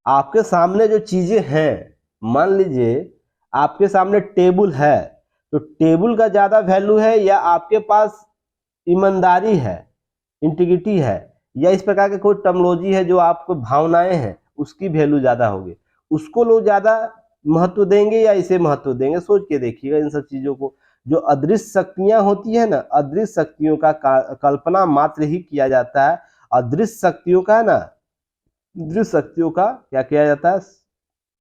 आपके सामने जो चीजें हैं, मान लीजिए आपके सामने टेबल है, तो टेबल का ज्यादा वैल्यू है या आपके पास ईमानदारी है, इंटीग्रिटी है, या इस प्रकार के कोई टर्मोलॉजी है जो आपको भावनाएं हैं उसकी वैल्यू ज्यादा होगी? उसको लोग ज्यादा महत्व देंगे या इसे महत्व देंगे? सोच के देखिएगा इन सब चीजों को। जो अदृश्य शक्तियां होती है ना, अदृश्य शक्तियों का कल्पना मात्र ही किया जाता है। अदृश्य शक्तियों का ना, दृश्य शक्तियों का क्या किया जाता है?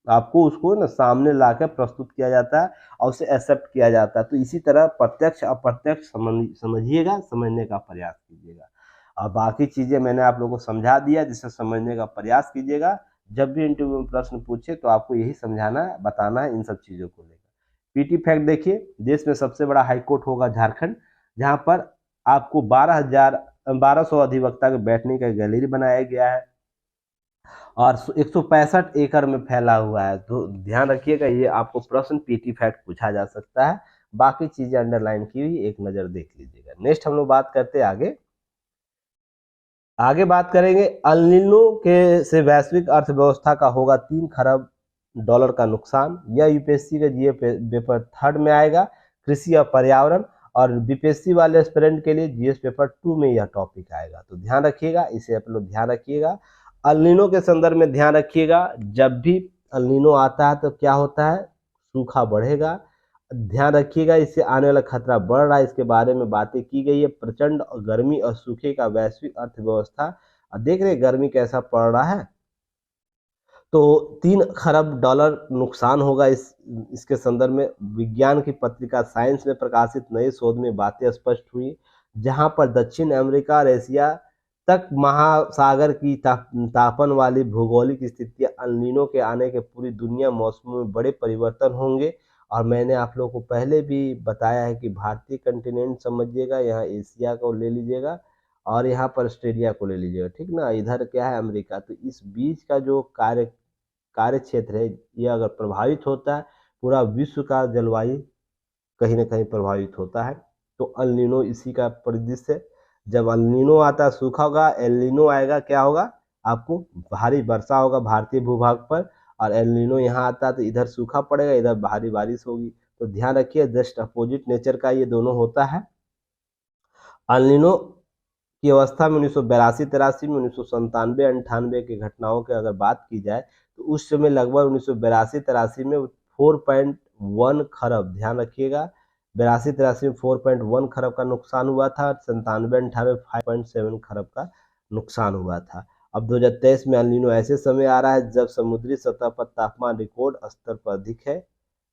आपको उसको ना सामने लाकर प्रस्तुत किया जाता है और उसे एक्सेप्ट किया जाता है। तो इसी तरह प्रत्यक्ष अप्रत्यक्ष समझिएगा, समझने का प्रयास कीजिएगा। और बाकी चीजें मैंने आप लोगों को समझा दिया, जिसे समझने का प्रयास कीजिएगा। जब भी इंटरव्यू में प्रश्न पूछे तो आपको यही समझाना है, बताना है इन सब चीजों को लेकर। पीटी फैक्ट देखिए, देश में सबसे बड़ा हाईकोर्ट होगा झारखंड, जहां पर आपको 1200 अधिवक्ता के बैठने का गैलरी बनाया गया है और 165 एकड़ में फैला हुआ है। तो ध्यान रखिएगा, ये आपको प्रश्न पीटी फैक्ट पूछा जा सकता है। बाकी चीजें अंडरलाइन की हुई एक नजर देख लीजिएगा। नेक्स्ट हम लोग बात करते हैं आगे बात करेंगे अल नीनो के से वैश्विक अर्थव्यवस्था का होगा 3 खरब डॉलर का नुकसान। यह यूपीएससी के जीए पेपर 3 में आएगा, कृषि और पर्यावरण, और बीपीएससी वाले एस्पिरेंट के लिए जीएस पेपर 2 में यह टॉपिक आएगा। तो ध्यान रखिएगा, इसे आप लोग ध्यान रखिएगा। अल नीनो के संदर्भ में ध्यान रखिएगा, जब भी अल नीनो आता है तो क्या होता है? सूखा बढ़ेगा। ध्यान रखिएगा, इससे आने वाला खतरा बढ़ रहा है, इसके बारे में बातें की गई है। प्रचंड गर्मी और सूखे का वैश्विक अर्थव्यवस्था, देख रहे गर्मी कैसा पड़ रहा है। तो 3 खरब डॉलर नुकसान होगा। इसके संदर्भ में विज्ञान की पत्रिका साइंस में प्रकाशित नए शोध में बातें स्पष्ट हुई, जहां पर दक्षिण अमेरिका और एशिया तक महासागर की तापन वाली भौगोलिक स्थितियां अल नीनो के आने के पूरी दुनिया मौसमों में बड़े परिवर्तन होंगे। और मैंने आप लोगों को पहले भी बताया है कि भारतीय कंटिनेंट समझिएगा, यहाँ एशिया को ले लीजिएगा और यहाँ पर ऑस्ट्रेलिया को ले लीजिएगा, ठीक ना। इधर क्या है? अमेरिका। तो इस बीच का जो कार्य क्षेत्र है, ये अगर प्रभावित होता है, पूरा विश्व का जलवायु कहीं ना कहीं प्रभावित होता है। तो अल नीनो इसी का परिदृश्य है। जब अल नीनो आता है सूखा होगा, एल नीनो आएगा क्या होगा? आपको भारी वर्षा होगा भारतीय भूभाग पर, और एल नीनो यहाँ आता है तो इधर सूखा पड़ेगा, इधर भारी बारिश होगी। तो ध्यान रखिए, जस्ट अपोजिट नेचर का ये दोनों होता है। अल नीनो की अवस्था में 1982-83 में, 1997-98 की घटनाओं की अगर बात की जाए तो उस समय लगभग 1982-83 में 4.1 खरब, ध्यान रखिएगा, 82-83 में 4.1 खरब का नुकसान हुआ था, 97-98 में 5.7 खरब का नुकसान हुआ था। अब 2023 में अल नीनो ऐसे समय आ रहा है जब समुद्री सतह पर तापमान रिकॉर्ड स्तर पर अधिक है,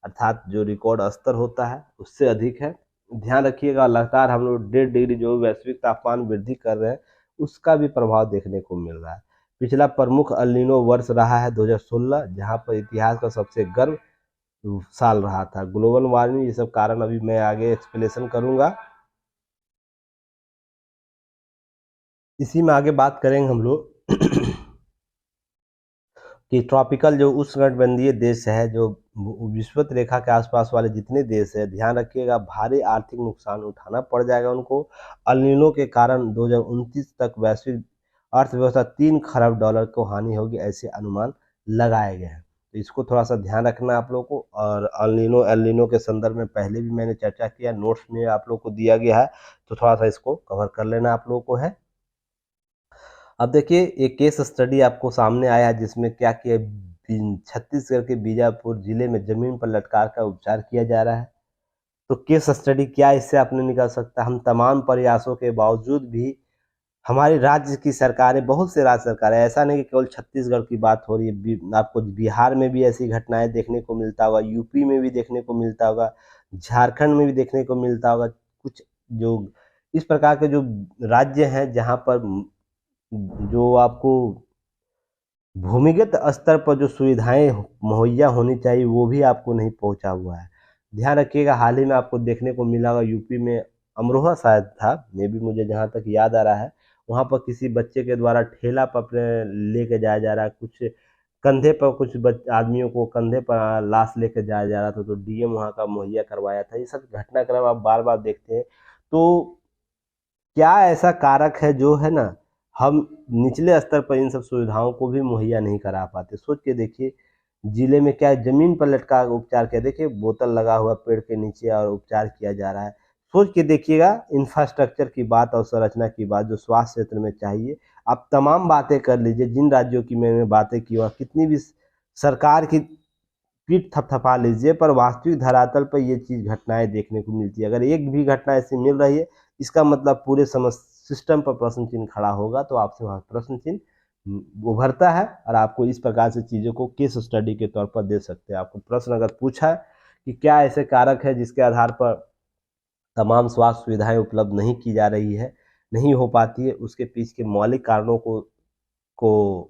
अर्थात जो रिकॉर्ड स्तर होता है उससे अधिक है। ध्यान रखिएगा, लगातार हम लोग 1.5 डिग्री जो वैश्विक तापमान वृद्धि कर रहे हैं उसका भी प्रभाव देखने को मिल रहा है। पिछला प्रमुख अल नीनो वर्ष रहा है 2016, जहां पर इतिहास का सबसे गर्म साल रहा था। ग्लोबल वार्मिंग, ये सब कारण अभी मैं आगे एक्सप्लेनेशन करूंगा। इसी में आगे बात करेंगे हम लोग कि ट्रॉपिकल जो उष्णकटिबंधीय देश है, जो विषुवत रेखा के आसपास वाले जितने देश है, ध्यान रखिएगा भारी आर्थिक नुकसान उठाना पड़ जाएगा उनको। अल नीनो के कारण 2029 तक वैश्विक अर्थव्यवस्था 3 खरब डॉलर को हानि होगी, ऐसे अनुमान लगाए गए हैं। तो इसको थोड़ा सा ध्यान रखना आप लोग को। और अल नीनो के संदर्भ में पहले भी मैंने चर्चा किया, नोट्स में आप लोग को दिया गया है, तो थोड़ा सा इसको कवर कर लेना आप लोग को है। अब देखिए, एक केस स्टडी आपको सामने आया है जिसमें क्या किया, छत्तीसगढ़ के बीजापुर जिले में जमीन पर लटका कर उपचार किया जा रहा है। तो केस स्टडी क्या इससे आपने निकल सकता है? हम तमाम प्रयासों के बावजूद भी हमारी राज्य की सरकारें, बहुत से राज्य सरकारें, ऐसा नहीं कि केवल छत्तीसगढ़ की बात हो रही है, आपको बिहार में भी ऐसी घटनाएं देखने को मिलता होगा, यूपी में भी देखने को मिलता होगा, झारखंड में भी देखने को मिलता होगा। कुछ जो इस प्रकार के जो राज्य हैं जहाँ पर जो आपको भूमिगत स्तर पर जो सुविधाएं मुहैया होनी चाहिए वो भी आपको नहीं पहुंचा हुआ है। ध्यान रखिएगा, हाल ही में आपको देखने को मिला होगा, यूपी में अमरोहा शायद था, मे भी, मुझे जहाँ तक याद आ रहा है, वहाँ पर किसी बच्चे के द्वारा ठेला पर अपने लेके जाया जा रहा है, कुछ कंधे पर कुछ आदमियों को कंधे पर लाश लेकर जाया जा रहा था, तो डीएम वहाँ का मुहैया करवाया था। ये सब घटनाक्रम आप बार बार देखते हैं। तो क्या ऐसा कारक है जो है ना, हम निचले स्तर पर इन सब सुविधाओं को भी मुहैया नहीं करा पाते? सोच के देखिए, जिले में क्या है, जमीन पर लटका उपचार किया, देखिए बोतल लगा हुआ पेड़ के नीचे और उपचार किया जा रहा है। सोच के देखिएगा, इंफ्रास्ट्रक्चर की बात और संरचना की बात जो स्वास्थ्य क्षेत्र में चाहिए, आप तमाम बातें कर लीजिए, जिन राज्यों की मैंने बातें की और कितनी भी सरकार की पीठ थपथपा लीजिए, पर वास्तविक धरातल पर ये चीज़ घटनाएं देखने को मिलती है। अगर एक भी घटना ऐसी मिल रही है, इसका मतलब पूरे सिस्टम पर प्रश्न चिन्ह खड़ा होगा। तो आपसे वहाँ प्रश्न चिन्ह उभरता है और आपको इस प्रकार से चीज़ों को केस स्टडी के तौर पर दे सकते हैं। आपको प्रश्न अगर पूछा है कि क्या ऐसे कारक है जिसके आधार पर तमाम स्वास्थ्य सुविधाएं उपलब्ध नहीं की जा रही है, नहीं हो पाती है, उसके पीछे के मौलिक कारणों को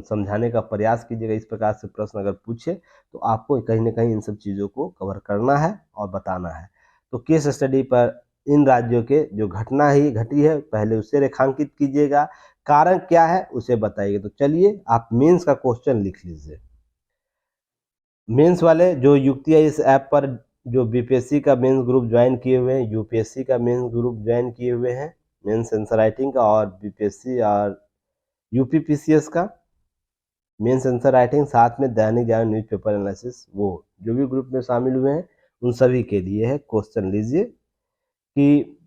समझाने का प्रयास कीजिएगा। इस प्रकार से प्रश्न अगर पूछे तो आपको कहीं ना कहीं इन सब चीज़ों को कवर करना है और बताना है। तो केस स्टडी पर इन राज्यों के जो घटना ही घटी है, पहले उसे रेखांकित कीजिएगा, कारण क्या है उसे बताइए। तो चलिए आप मेंस का क्वेश्चन लिख लीजिए। मेंस वाले जो युक्ति है, इस ऐप पर जो बीपीएससी का मेंस ग्रुप ज्वाइन किए हुए हैं, यूपीएससी का मेंस ग्रुप ज्वाइन किए हुए हैं, मेंस आंसर राइटिंग का, और बीपीएससी और यूपीपीसीएस का मेंस आंसर राइटिंग, साथ में दैनिक जागरण न्यूज़पेपर एनालिसिस, वो जो भी ग्रुप में शामिल हुए हैं उन सभी के लिए है। क्वेश्चन लीजिए कि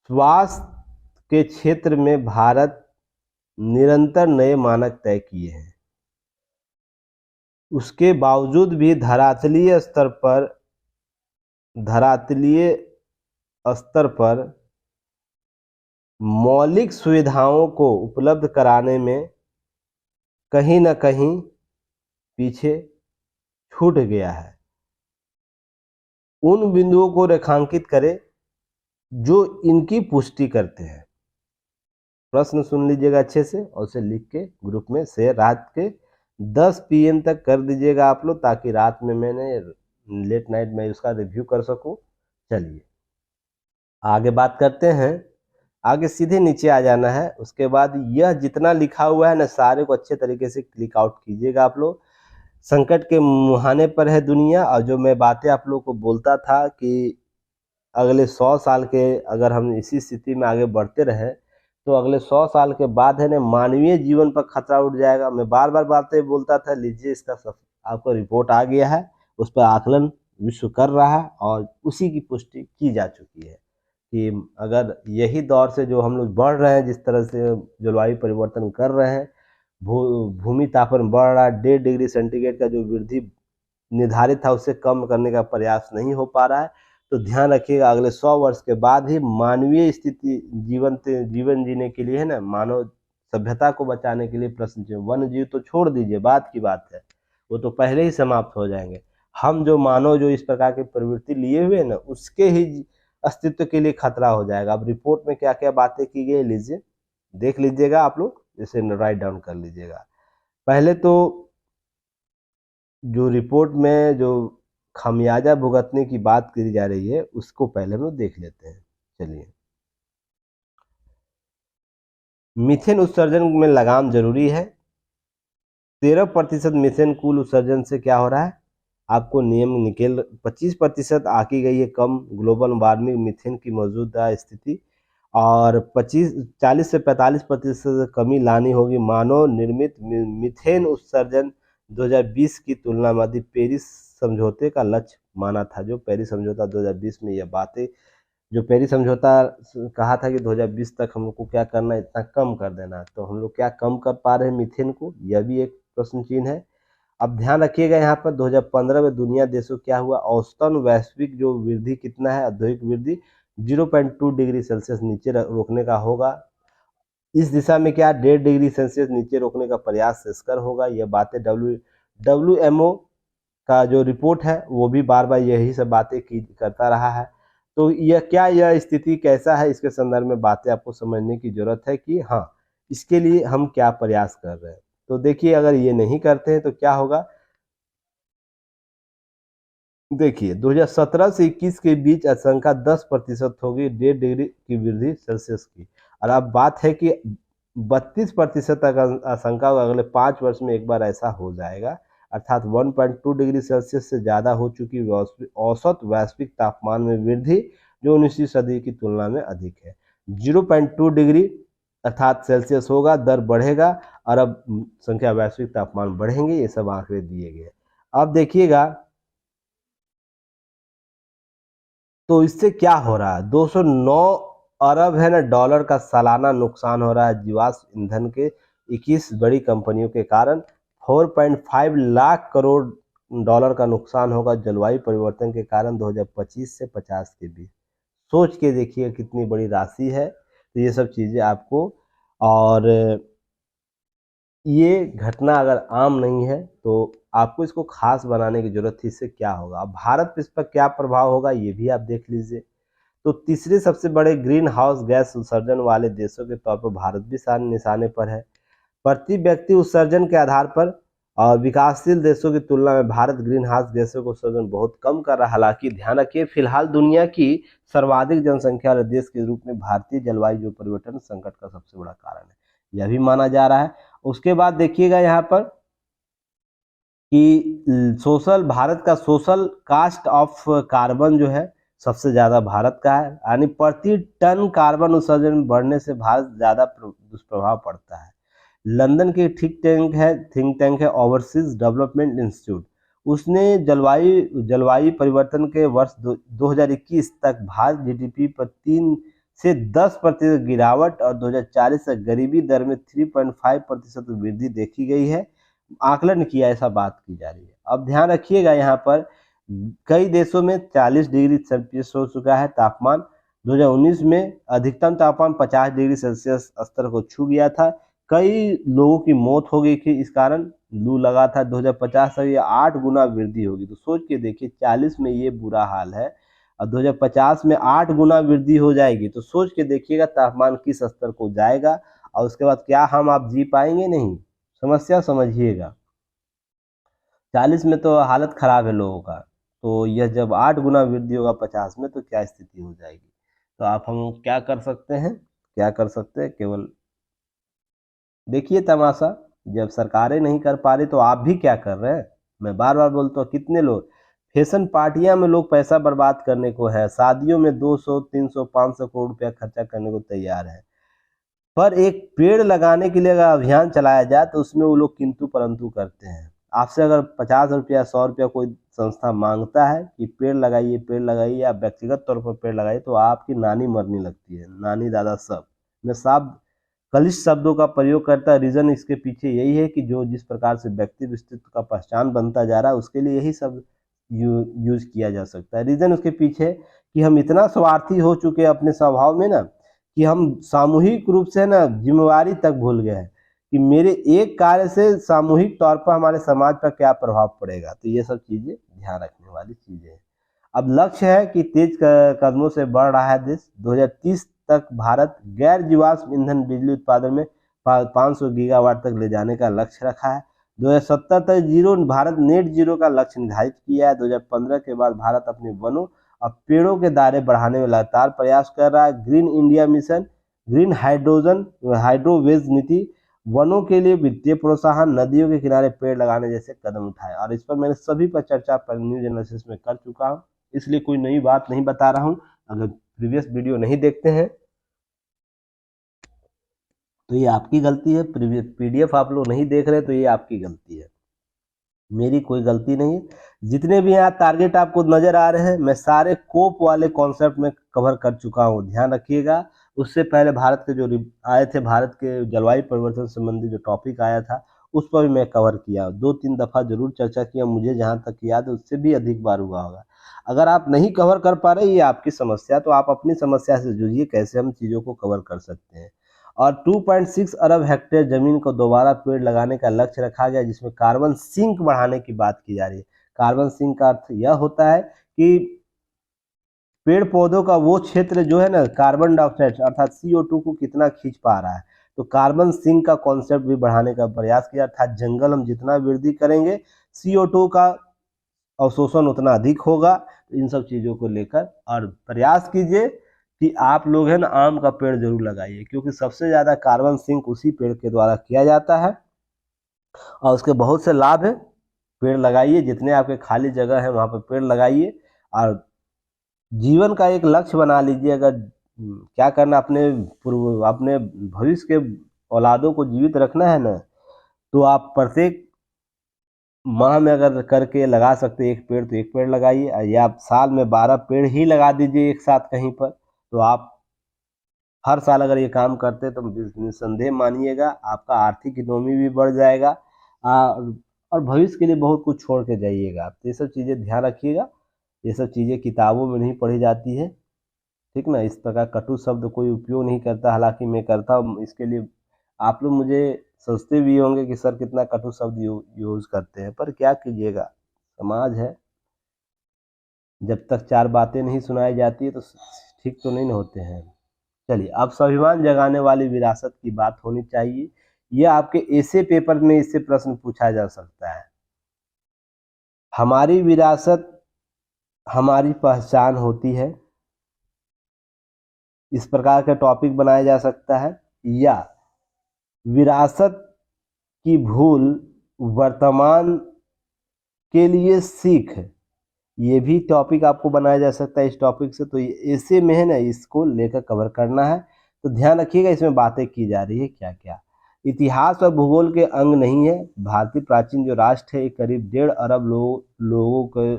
स्वास्थ्य के क्षेत्र में भारत निरंतर नए मानक तय किए हैं, उसके बावजूद भी धरातलीय स्तर पर मौलिक सुविधाओं को उपलब्ध कराने में कहीं न कहीं पीछे छूट गया है। उन बिंदुओं को रेखांकित करें जो इनकी पुष्टि करते हैं। प्रश्न सुन लीजिएगा अच्छे से और उसे लिख के ग्रुप में शेयर रात के 10 PM तक कर दीजिएगा आप लोग, ताकि रात में मैंने लेट नाइट में उसका रिव्यू कर सकूं। चलिए आगे बात करते हैं। आगे सीधे नीचे आ जाना है। उसके बाद यह जितना लिखा हुआ है ना, सारे को अच्छे तरीके से क्लिक आउट कीजिएगा आप लोग। संकट के मुहाने पर है दुनिया, और जो मैं बातें आप लोग को बोलता था कि अगले 100 साल के अगर हम इसी स्थिति में आगे बढ़ते रहे तो अगले 100 साल के बाद है ना, मानवीय जीवन पर खतरा उठ जाएगा। मैं बार बार बातें बोलता था, लीजिए इसका सब आपको रिपोर्ट आ गया है, उस पर आकलन विश्व कर रहा है और उसी की पुष्टि की जा चुकी है कि अगर यही दौर से जो हम लोग बढ़ रहे हैं, जिस तरह से जलवायु परिवर्तन कर रहे हैं, भूमि तापन बढ़ रहा है, 1.5 डिग्री सेंटीग्रेड का जो वृद्धि निर्धारित था उससे कम करने का प्रयास नहीं हो पा रहा है। तो ध्यान रखिएगा, अगले 100 वर्ष के बाद ही मानवीय स्थिति जीवन जीने के लिए है ना, मानव सभ्यता को बचाने के लिए प्रश्न चिन्ह। वन्य जीव तो छोड़ दीजिए, बात की बात है, वो तो पहले ही समाप्त हो जाएंगे। हम जो मानव जो इस प्रकार की प्रवृत्ति लिए हुए ना, उसके ही अस्तित्व के लिए खतरा हो जाएगा। अब रिपोर्ट में क्या क्या बातें की गई, लीजिए देख लीजिएगा आप लोग, इसे राइट डाउन कर लीजिएगा। पहले तो जो रिपोर्ट में जो खामियाजा भुगतने की बात करी जा रही है उसको पहले हम लोग देख लेते हैं। चलिए, मीथेन उत्सर्जन में लगाम जरूरी है। 13% मीथेन कुल उत्सर्जन से क्या हो रहा है, आपको नियम निकल 25% आकी गई है कम ग्लोबल वार्मिंग मीथेन की मौजूदा स्थिति, और 40 से 45% कमी लानी होगी मानव निर्मित मीथेन उत्सर्जन 2020 की तुलना में। यदि पेरिस समझौते का लक्ष्य माना था, जो पेरिस समझौता 2020 में, यह बातें जो पेरिस समझौता कहा था कि 2020 तक हम लोग को क्या करना है, इतना कम कर देना, तो हम लोग क्या कम कर पा रहे हैं मीथेन को, यह भी एक प्रश्न चिन्ह है। अब ध्यान रखिएगा यहाँ पर 2015 में दुनिया देशों क्या हुआ, औसतन वैश्विक जो वृद्धि कितना है, औद्योगिक वृद्धि 0.2 डिग्री सेल्सियस नीचे रोकने का होगा। इस दिशा में क्या 1.5 डिग्री सेल्सियस नीचे रोकने का प्रयास शेषकर होगा। यह बातें WMO का जो रिपोर्ट है वो भी बार बार यही सब बातें करता रहा है। तो यह स्थिति कैसा है, इसके संदर्भ में बातें आपको समझने की जरूरत है कि हाँ, इसके लिए हम क्या प्रयास कर रहे हैं। तो देखिए, अगर ये नहीं करते हैं तो क्या होगा। देखिए 2017 से 21 के बीच आशंका 10% होगी 1.5 डिग्री की वृद्धि सेल्सियस की। और अब बात है कि 32% तक आशंका अगले 5 वर्ष में एक बार ऐसा हो जाएगा, अर्थात 1.2 डिग्री सेल्सियस से ज़्यादा हो चुकी औसत वैश्विक तापमान में वृद्धि, जो 19वीं सदी की तुलना में अधिक है। 0.2 डिग्री अर्थात सेल्सियस होगा, दर बढ़ेगा, अरब संख्या वैश्विक तापमान बढ़ेंगे, ये सब आंकड़े दिए गए। अब देखिएगा तो इससे क्या हो रहा है, 209 अरब है ना डॉलर का सालाना नुकसान हो रहा है जीवाश्म ईंधन के 21 बड़ी कंपनियों के कारण। 4.5 लाख करोड़ डॉलर का नुकसान होगा जलवायु परिवर्तन के कारण 2025 से 50 के बीच। सोच के देखिए कितनी बड़ी राशि है। तो ये सब चीज़ें आपको, और ये घटना अगर आम नहीं है तो आपको इसको खास बनाने की जरूरत थी। इससे क्या होगा, अब भारत पे इस पर क्या प्रभाव होगा ये भी आप देख लीजिए। तो तीसरे सबसे बड़े ग्रीन हाउस गैस उत्सर्जन वाले देशों के तौर पर भारत भी निशाने पर है। प्रति व्यक्ति उत्सर्जन के आधार पर विकासशील देशों की तुलना में भारत ग्रीन हाउस गैसों का उत्सर्जन बहुत कम कर रहा है। हालांकि ध्यान रखिए, फिलहाल दुनिया की सर्वाधिक जनसंख्या वाले देश के रूप में भारतीय जलवायु परिवर्तन संकट का सबसे बड़ा कारण है, यह भी माना जा रहा है। उसके बाद देखिएगा यहाँ पर कि सोशल, भारत का सोशल कास्ट ऑफ कार्बन जो है सबसे ज़्यादा भारत का है, यानी प्रति टन कार्बन उत्सर्जन बढ़ने से भारत ज़्यादा दुष्प्रभाव पड़ता है। लंदन की थिंक टैंक है ओवरसीज डेवलपमेंट इंस्टीट्यूट, उसने जलवायु परिवर्तन के वर्ष 2021 तक भारत जीडीपी पर 3 से 10% गिरावट और 2040 तक गरीबी दर में 3.5% वृद्धि देखी गई है, आकलन किया, ऐसा बात की जा रही है। अब ध्यान रखिएगा यहाँ पर कई देशों में 40 डिग्री सेल्सियस हो चुका है तापमान। 2019 में अधिकतम तापमान 50 डिग्री सेल्सियस स्तर को छू गया था। कई लोगों की मौत हो गई थी इस कारण, लू लगा था। 2050 तक ये 8 गुना वृद्धि होगी। तो सोच के देखिए 40 में ये बुरा हाल है और 2050 में 8 गुना वृद्धि हो जाएगी। तो सोच के देखिएगा तापमान किस स्तर को जाएगा, और उसके बाद क्या हम आप जी पाएंगे? नहीं। समस्या समझिएगा, 40 में तो हालत खराब है लोगों का, तो यह जब 8 गुना वृद्धि होगा 50 में तो क्या स्थिति हो जाएगी। तो आप हम क्या कर सकते हैं, क्या कर सकते हैं, केवल देखिए तमाशा। जब सरकारें नहीं कर पा रही तो आप भी क्या कर रहे हैं। मैं बार बार बोलता हूँ, कितने लोग फैशन पार्टियां में लोग पैसा बर्बाद करने को है, शादियों में 200 300 500 करोड़ रुपया खर्चा करने को तैयार है, पर एक पेड़ लगाने के लिए अगर अभियान चलाया जाए तो उसमें वो लोग किंतु परंतु करते हैं। आपसे अगर 50 रुपया 100 रुपया कोई संस्था मांगता है कि पेड़ लगाइए, आप व्यक्तिगत तौर पर पेड़ लगाइए, तो आपकी नानी मरने लगती है, नानी दादा सब। मैं साफ कलिष्ठ शब्दों का प्रयोग करता है। रीजन इसके पीछे यही है कि जो जिस प्रकार से व्यक्ति व्यक्तित्व का पहचान बनता जा रहा है उसके लिए यही सब यूज किया जा सकता है। रीजन उसके पीछे कि हम इतना स्वार्थी हो चुके हैं अपने स्वभाव में ना, कि हम सामूहिक रूप से ना जिम्मेवारी तक भूल गए हैं कि मेरे एक कार्य से सामूहिक तौर पर हमारे समाज पर क्या प्रभाव पड़ेगा। तो ये सब चीजें ध्यान रखने वाली चीजें हैं। अब लक्ष्य है कि तेज कदमों से बढ़ रहा है देश। 2030 तक भारत गैर जीवाश्म ईंधन बिजली उत्पादन में 500 गीगावाट तक ले जाने का लक्ष्य रखा है। 2070 तक भारत नेट जीरो का लक्ष्य निर्धारित किया है। 2015 के बाद भारत अपने वनों और पेड़ों के दायरे बढ़ाने में लगातार प्रयास कर रहा है। ग्रीन इंडिया मिशन, ग्रीन हाइड्रोवेज नीति, वनों के लिए वित्तीय प्रोत्साहन, नदियों के किनारे पेड़ लगाने जैसे कदम उठाए। और इस पर मैंने सभी पर चर्चा पर न्यूज एनालिसिस में कर चुका हूँ, इसलिए कोई नई बात नहीं बता रहा हूँ। अगर प्रीवियस वीडियो नहीं देखते हैं तो ये आपकी गलती है, पीडीएफ आप लोग नहीं देख रहे तो ये आपकी गलती है, मेरी कोई गलती नहीं है। जितने भी यहाँ टारगेट आपको नजर आ रहे हैं मैं सारे कोप वाले कॉन्सेप्ट में कवर कर चुका हूँ, ध्यान रखिएगा। उससे पहले भारत के जो आए थे, भारत के जलवायु परिवर्तन संबंधी जो टॉपिक आया था उस पर भी मैं कवर किया, 2-3 दफ़ा जरूर चर्चा किया, मुझे जहाँ तक याद है उससे भी अधिक बार हुआ होगा। अगर आप नहीं कवर कर पा रहे ये आपकी समस्या, तो आप अपनी समस्या से जूझिए कैसे हम चीज़ों को कवर कर सकते हैं। और 2.6 अरब हेक्टेयर जमीन को दोबारा पेड़ लगाने का लक्ष्य रखा गया, जिसमें कार्बन सिंक बढ़ाने की बात की जा रही है। कार्बन सिंक का अर्थ यह होता है कि पेड़ पौधों का वो क्षेत्र जो है ना कार्बन डाइऑक्साइड अर्थात CO2 को कितना खींच पा रहा है, तो कार्बन सिंक का कॉन्सेप्ट भी बढ़ाने का प्रयास किया, अर्थात जंगल हम जितना वृद्धि करेंगे CO2 का अवशोषण उतना अधिक होगा। तो इन सब चीज़ों को लेकर और प्रयास कीजिए कि आप लोग है ना आम का पेड़ जरूर लगाइए, क्योंकि सबसे ज़्यादा कार्बन सिंक उसी पेड़ के द्वारा किया जाता है और उसके बहुत से लाभ है। पेड़ लगाइए, जितने आपके खाली जगह है वहाँ पर पेड़ लगाइए और जीवन का एक लक्ष्य बना लीजिए। अगर क्या करना, अपने भविष्य के औलादों को जीवित रखना है ना, तो आप प्रत्येक माह में अगर करके लगा सकते एक पेड़ तो एक पेड़ लगाइए, या आप साल में 12 पेड़ ही लगा दीजिए एक साथ कहीं पर। तो आप हर साल अगर ये काम करते तो निसंदेह मानिएगा आपका आर्थिक इकोनॉमी भी बढ़ जाएगा और भविष्य के लिए बहुत कुछ छोड़ के जाइएगा आप। तो ये सब चीज़ें ध्यान रखिएगा, ये सब चीज़ें किताबों में नहीं पढ़ी जाती है, ठीक ना। इस प्रकार कटु शब्द कोई उपयोग नहीं करता, हालांकि मैं करता हूँ। इसके लिए आप लोग मुझे सोचते भी होंगे कि सर कितना कटु शब्द यूज करते हैं, पर क्या कीजिएगा, समाज है, जब तक चार बातें नहीं सुनाई जाती है तो ठीक तो नहीं होते हैं। चलिए, अब स्वाभिमान जगाने वाली विरासत की बात होनी चाहिए। यह आपके ऐसे पेपर में इससे प्रश्न पूछा जा सकता है। हमारी विरासत हमारी पहचान होती है, इस प्रकार का टॉपिक बनाया जा सकता है। या विरासत की भूल वर्तमान के लिए सीख, ये भी टॉपिक आपको बनाया जा सकता है इस टॉपिक से। तो ऐसे में है ना, इसको लेकर कवर करना है, तो ध्यान रखिएगा इसमें बातें की जा रही है क्या क्या। इतिहास और भूगोल के अंग नहीं है। भारतीय प्राचीन जो राष्ट्र है एक करीब 1.5 अरब लोगों के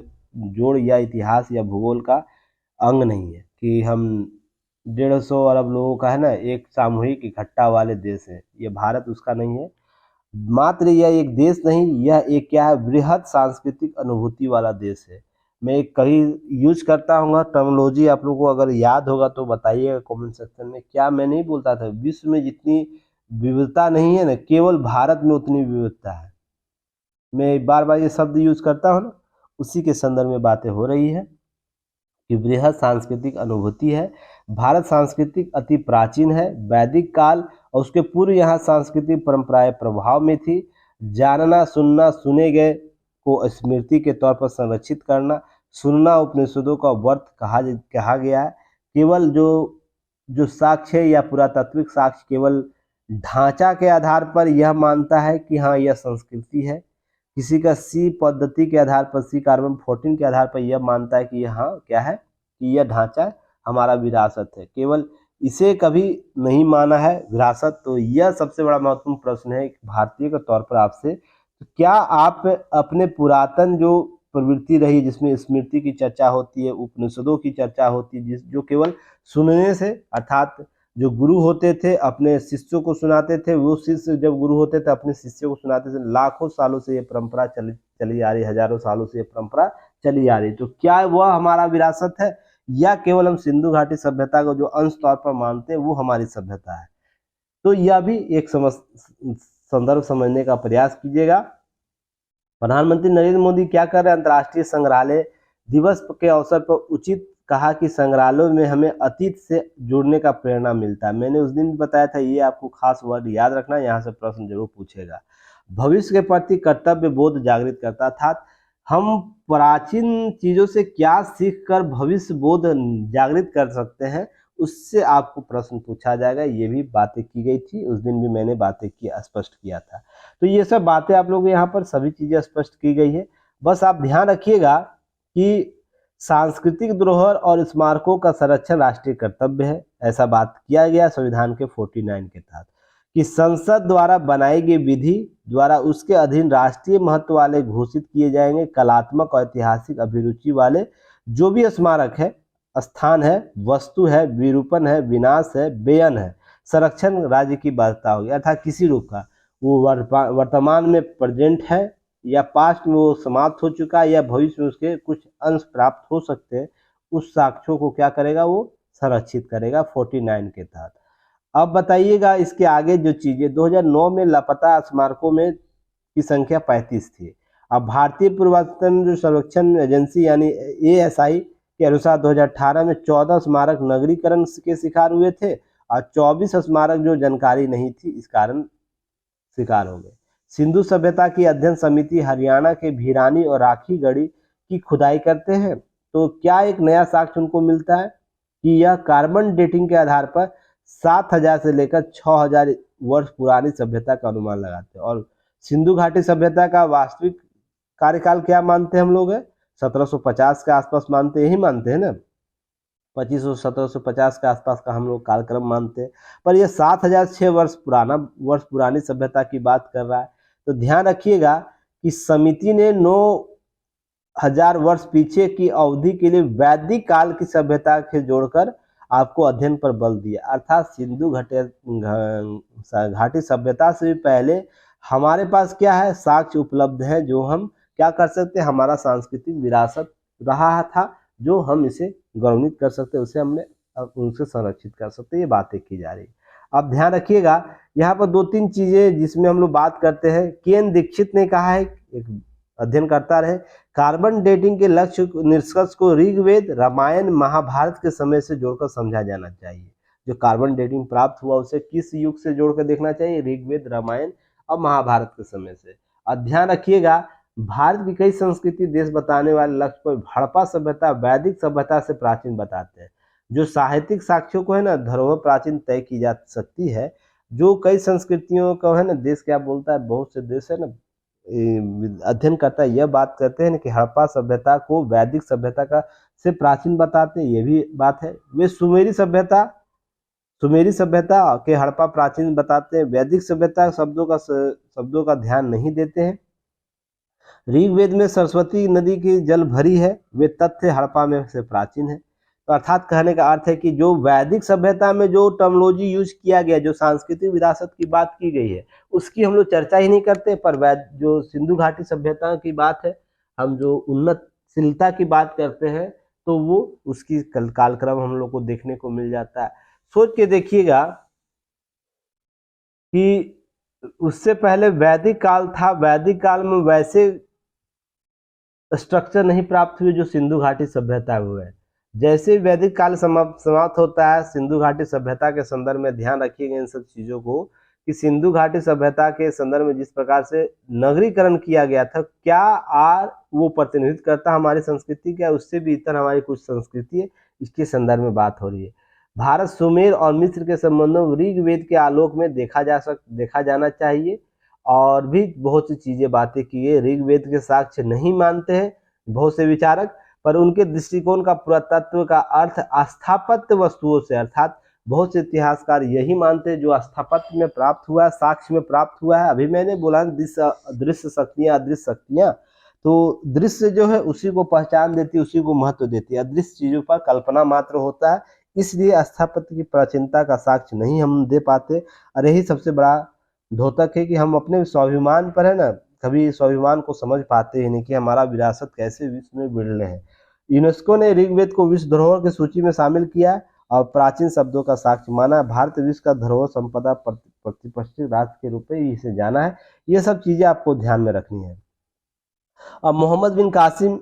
जोड़ या इतिहास या भूगोल का अंग नहीं है कि हम 150 अरब लोगों का है ना एक सामूहिक इकट्ठा वाले देश है। ये भारत उसका नहीं है। मात्र यह एक देश नहीं, यह एक क्या है, बृहद सांस्कृतिक अनुभूति वाला देश है। मैं एक कहीं यूज करता हूँ टर्मिनोलॉजी, आप लोगों को अगर याद होगा तो बताइएगा कमेंट सेक्शन में। क्या मैं नहीं बोलता था विश्व में जितनी विविधता नहीं है ना, केवल भारत में उतनी विविधता है। मैं बार बार ये शब्द यूज करता हूँ ना, उसी के संदर्भ में बातें हो रही है कि बृहद सांस्कृतिक अनुभूति है। भारत सांस्कृतिक अति प्राचीन है। वैदिक काल और उसके पूर्व यहाँ सांस्कृतिक परंपराएं प्रभाव में थी। जानना, सुनना, सुने गए को स्मृति के तौर पर संरक्षित करना, सुनना उपनिषदों का वर्थ कहा गया है। केवल जो जो साक्ष्य या पुरातात्विक साक्ष्य केवल ढांचा के आधार पर यह मानता है कि हाँ यह संस्कृति है। किसी का सी पद्धति के आधार पर, सी कार्बन 14 के आधार पर यह मानता है कि यहाँ क्या है, कि यह ढांचा हमारा विरासत है। केवल इसे कभी नहीं माना है विरासत। तो यह सबसे बड़ा महत्वपूर्ण प्रश्न है भारतीय के तौर पर आपसे। तो क्या आप अपने पुरातन जो प्रवृत्ति रही जिसमें स्मृति की चर्चा होती है, उपनिषदों की चर्चा होती है, जो केवल सुनने से, अर्थात जो गुरु होते थे अपने शिष्यों को सुनाते थे, वो शिष्य जब गुरु होते थे अपने शिष्यों को सुनाते थे। लाखों सालों से ये परंपरा चली आ रही, हजारों सालों से ये परंपरा चली आ रही। तो क्या वह हमारा विरासत है, या केवल हम सिंधु घाटी सभ्यता को जो अंश तौर पर मानते हैं वो हमारी सभ्यता है। तो यह भी एक संदर्भ समझने का प्रयास कीजिएगा। प्रधानमंत्री नरेंद्र मोदी क्या कर रहे हैं, अंतर्राष्ट्रीय संग्रहालय दिवस के अवसर पर उचित कहा कि संग्रहालयों में हमें अतीत से जुड़ने का प्रेरणा मिलता है। मैंने उस दिन भी बताया था, ये आपको खास वर्ड याद रखना, यहाँ से प्रश्न जरूर पूछेगा। भविष्य के प्रति कर्तव्य बोध जागृत करता, अर्थात हम प्राचीन चीजों से क्या सीखकर भविष्य बोध जागृत कर सकते हैं, उससे आपको प्रश्न पूछा जाएगा। ये भी बातें की गई थी उस दिन भी, मैंने बातें की, स्पष्ट किया था। तो ये सब बातें आप लोग यहाँ पर सभी चीजें स्पष्ट की गई है। बस आप ध्यान रखिएगा कि सांस्कृतिक धरोहर और स्मारकों का संरक्षण राष्ट्रीय कर्तव्य है। ऐसा बात किया गया संविधान के 49 के तहत कि संसद द्वारा बनाई गई विधि द्वारा उसके अधीन राष्ट्रीय महत्व वाले घोषित किए जाएंगे कलात्मक और ऐतिहासिक अभिरुचि वाले जो भी स्मारक है, स्थान है, वस्तु है, विरूपण है, विनाश है, बेअन है, संरक्षण राज्य की बाध्यता होगी। अर्थात किसी रूप का वो वर्तमान में प्रेजेंट है या पास्ट में वो समाप्त हो चुका है या भविष्य में उसके कुछ अंश प्राप्त हो सकते हैं, उस साक्ष्यों को क्या करेगा, वो संरक्षित करेगा 49 के तहत। अब बताइएगा इसके आगे जो चीजें, 2009 में लापता स्मारकों में की संख्या 35 थी। अब भारतीय पुरातत्व जो सर्वेक्षण एजेंसी यानी ASI के अनुसार 2018 में 14 स्मारक नगरीकरण के शिकार हुए थे और 24 स्मारक जो जानकारी नहीं थी इस कारण शिकार हो गए। सिंधु सभ्यता की अध्ययन समिति हरियाणा के भिरानी और राखी गढ़ी की खुदाई करते हैं, तो क्या एक नया साक्ष्य उनको मिलता है कि यह कार्बन डेटिंग के आधार पर 7000 से लेकर 6000 वर्ष पुरानी सभ्यता का अनुमान लगाते हैं। और सिंधु घाटी सभ्यता का वास्तविक कार्यकाल क्या मानते हैं हम लोग? 1750 के आसपास मानते, यही मानते हैं ना, 2500 1750 के आसपास का हम लोग कालक्रम मानते हैं। पर यह 7006 वर्ष पुरानी सभ्यता की बात कर रहा है। तो ध्यान रखिएगा कि समिति ने 9000 वर्ष पीछे की अवधि के लिए वैदिक काल की सभ्यता के जोड़कर आपको अध्ययन पर बल दिया। अर्थात सिंधु घाटी सभ्यता से भी पहले हमारे पास क्या है, साक्ष्य उपलब्ध है, जो हम क्या कर सकते हैं, हमारा सांस्कृतिक विरासत रहा था, जो हम इसे गौरवान्वित कर सकते हैं, उसे हमने उनसे संरक्षित कर सकते हैं। ये बातें की जा रही है। अब ध्यान रखिएगा, यहाँ पर 2-3 चीजें जिसमें हम लोग बात करते हैं। के.एन. दीक्षित ने कहा है, एक अध्ययन करता रहे, कार्बन डेटिंग के लक्ष्य निष्कर्ष को ऋग्वेद, रामायण, महाभारत के समय से जोड़कर समझा जाना चाहिए। जो कार्बन डेटिंग प्राप्त हुआ उसे किस युग से जोड़कर देखना चाहिए? ऋग्वेद, रामायण और महाभारत के समय से। और ध्यान रखिएगा, भारत की कई संस्कृति देश बताने वाले लक्ष्य को हड़प्पा सभ्यता वैदिक सभ्यता से प्राचीन बताते हैं। जो साहित्यिक साक्ष्यों को है ना धरोहर प्राचीन तय की जा सकती है। जो कई संस्कृतियों को है ना देश क्या बोलता है, बहुत से देश है ना अध्ययन करता है, यह बात करते हैं कि हड़प्पा सभ्यता को वैदिक सभ्यता का से प्राचीन बताते हैं। ये भी बात है। वे सुमेरी सभ्यता के हड़प्पा प्राचीन बताते हैं। वैदिक सभ्यता शब्दों का ध्यान नहीं देते हैं। ऋग्वेद में सरस्वती नदी की जल भरी है, वे तथ्य हड़प्पा में से प्राचीन है। तो अर्थात कहने का अर्थ है कि जो वैदिक सभ्यता में जो टर्मोलॉजी यूज किया गया, जो सांस्कृतिक विरासत की बात की गई है, उसकी हम लोग चर्चा ही नहीं करते। पर जो सिंधु घाटी सभ्यता की बात है, हम जो उन्नतशीलता की बात करते हैं, तो वो उसकी कालक्रम हम लोग को देखने को मिल जाता है। सोच के देखिएगा कि उससे पहले वैदिक काल था, वैदिक काल में वैसे स्ट्रक्चर नहीं प्राप्त हुए जो सिंधु घाटी सभ्यता हुए है। जैसे वैदिक काल समाप्त होता है, सिंधु घाटी सभ्यता के संदर्भ में ध्यान रखिएगा इन सब चीजों को, कि सिंधु घाटी सभ्यता के संदर्भ में जिस प्रकार से नगरीकरण किया गया था, क्या वो प्रतिनिधित्व करता हमारी संस्कृति का? उससे भी इतर हमारी कुछ संस्कृति है, इसके संदर्भ में बात हो रही है। भारत सुमेर और मिस्र के संबंधों ऋग्वेद के आलोक में देखा जाना चाहिए। और भी बहुत सी चीजें बातें की है। ऋग्वेद के साक्ष्य नहीं मानते हैं बहुत से विचारक, पर उनके दृष्टिकोण का पुरातत्व का अर्थ स्थापत्य वस्तुओं से, अर्थात बहुत से इतिहासकार यही मानते हैं जो स्थापत्य में प्राप्त हुआ है, साक्ष्य में प्राप्त हुआ है। अभी मैंने बोला दृश्य शक्तियां, अदृश्य शक्तियां, तो दृश्य जो है उसी को पहचान देती है, उसी को महत्व देती है। अदृश्य चीजों पर कल्पना मात्र होता है, इसलिए स्थापत्य की प्राचीनता का साक्ष्य नहीं हम दे पाते। और यही सबसे बड़ा द्योतक है कि हम अपने स्वाभिमान पर है ना कभी स्वाभिमान को समझ पाते ही नहीं कि हमारा विरासत कैसे विश्व में बिरले है। यूनेस्को ने ऋग्वेद को विश्व धरोहर की सूची में शामिल किया और प्राचीन शब्दों का साक्ष्य माना। भारत विश्व का धरोहर संपदा प्रतिष्ठित राज्य के रूप में इसे जाना है। ये सब चीजें आपको ध्यान में रखनी है। अब मोहम्मद बिन कासिम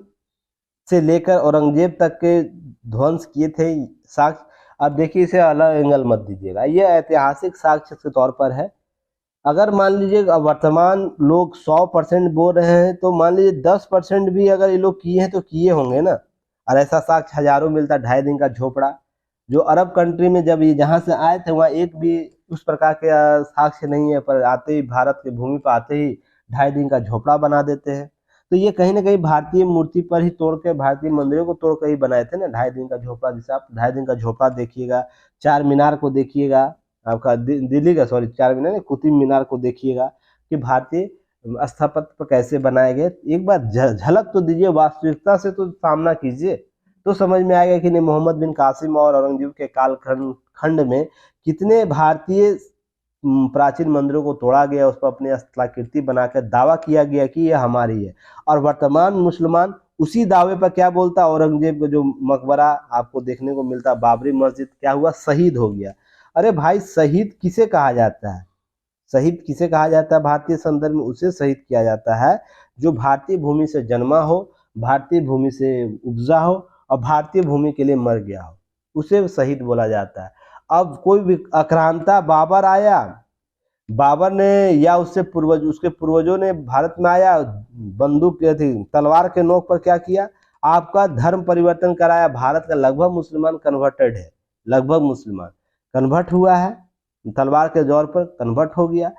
से लेकर औरंगजेब तक के ध्वंस किए थे साक्ष्य। अब देखिए, इसे अलग एंगल मत दीजिएगा, ये ऐतिहासिक साक्ष्य के तौर पर है। अगर मान लीजिए वर्तमान लोग 100% बोल रहे हैं, तो मान लीजिए 10% भी अगर ये लोग किए हैं तो किए होंगे ना। और ऐसा साक्ष्य हजारों मिलता, 2.5 दिन का झोपड़ा जो अरब कंट्री में जब ये जहाँ से आए थे वहाँ एक भी उस प्रकार के साक्ष्य नहीं है, पर आते ही भारत की भूमि पर आते ही 2.5 दिन का झोपड़ा बना देते हैं। तो ये कहीं ना कहीं भारतीय मूर्ति पर ही तोड़ के, भारतीय मंदिरों को तोड़ कर ही बनाए थे ना 2.5 दिन का झोपड़ा। जैसे आप 2.5 दिन का झोपड़ा देखिएगा, चार मीनार को देखिएगा, आपका दिल्ली का चार मीनार नहीं, कुतुब मीनार को देखिएगा कि भारतीय स्थापत्य पर कैसे बनाए गए। एक बार झलक तो दीजिए, वास्तविकता से तो सामना कीजिए, तो समझ में आएगा कि नहीं मोहम्मद बिन कासिम और औरंगजेब के कालखंड में कितने भारतीय प्राचीन मंदिरों को तोड़ा गया, उस पर अपनी स्थलाकृति बनाकर दावा किया गया कि यह हमारी है। और वर्तमान मुसलमान उसी दावे पर क्या बोलता, औरंगजेब का जो मकबरा आपको देखने को मिलता, बाबरी मस्जिद, क्या हुआ, शहीद हो गया। अरे भाई, शहीद किसे कहा जाता है? शहीद किसे कहा जाता है भारतीय संदर्भ में? उसे शहीद किया जाता है जो भारतीय भूमि से जन्मा हो, भारतीय भूमि से उपजा हो और भारतीय भूमि के लिए मर गया हो, उसे शहीद बोला जाता है। अब कोई भी आक्रांता बाबर आया, बाबर ने या उसके पूर्वजों ने भारत में आया, बंदूक थी तलवार के नोक पर क्या किया, आपका धर्म परिवर्तन कराया। भारत का लगभग मुसलमान कन्वर्टेड है, लगभग मुसलमान कन्वर्ट हुआ है, तलवार के जोर पर कन्वर्ट हो गया।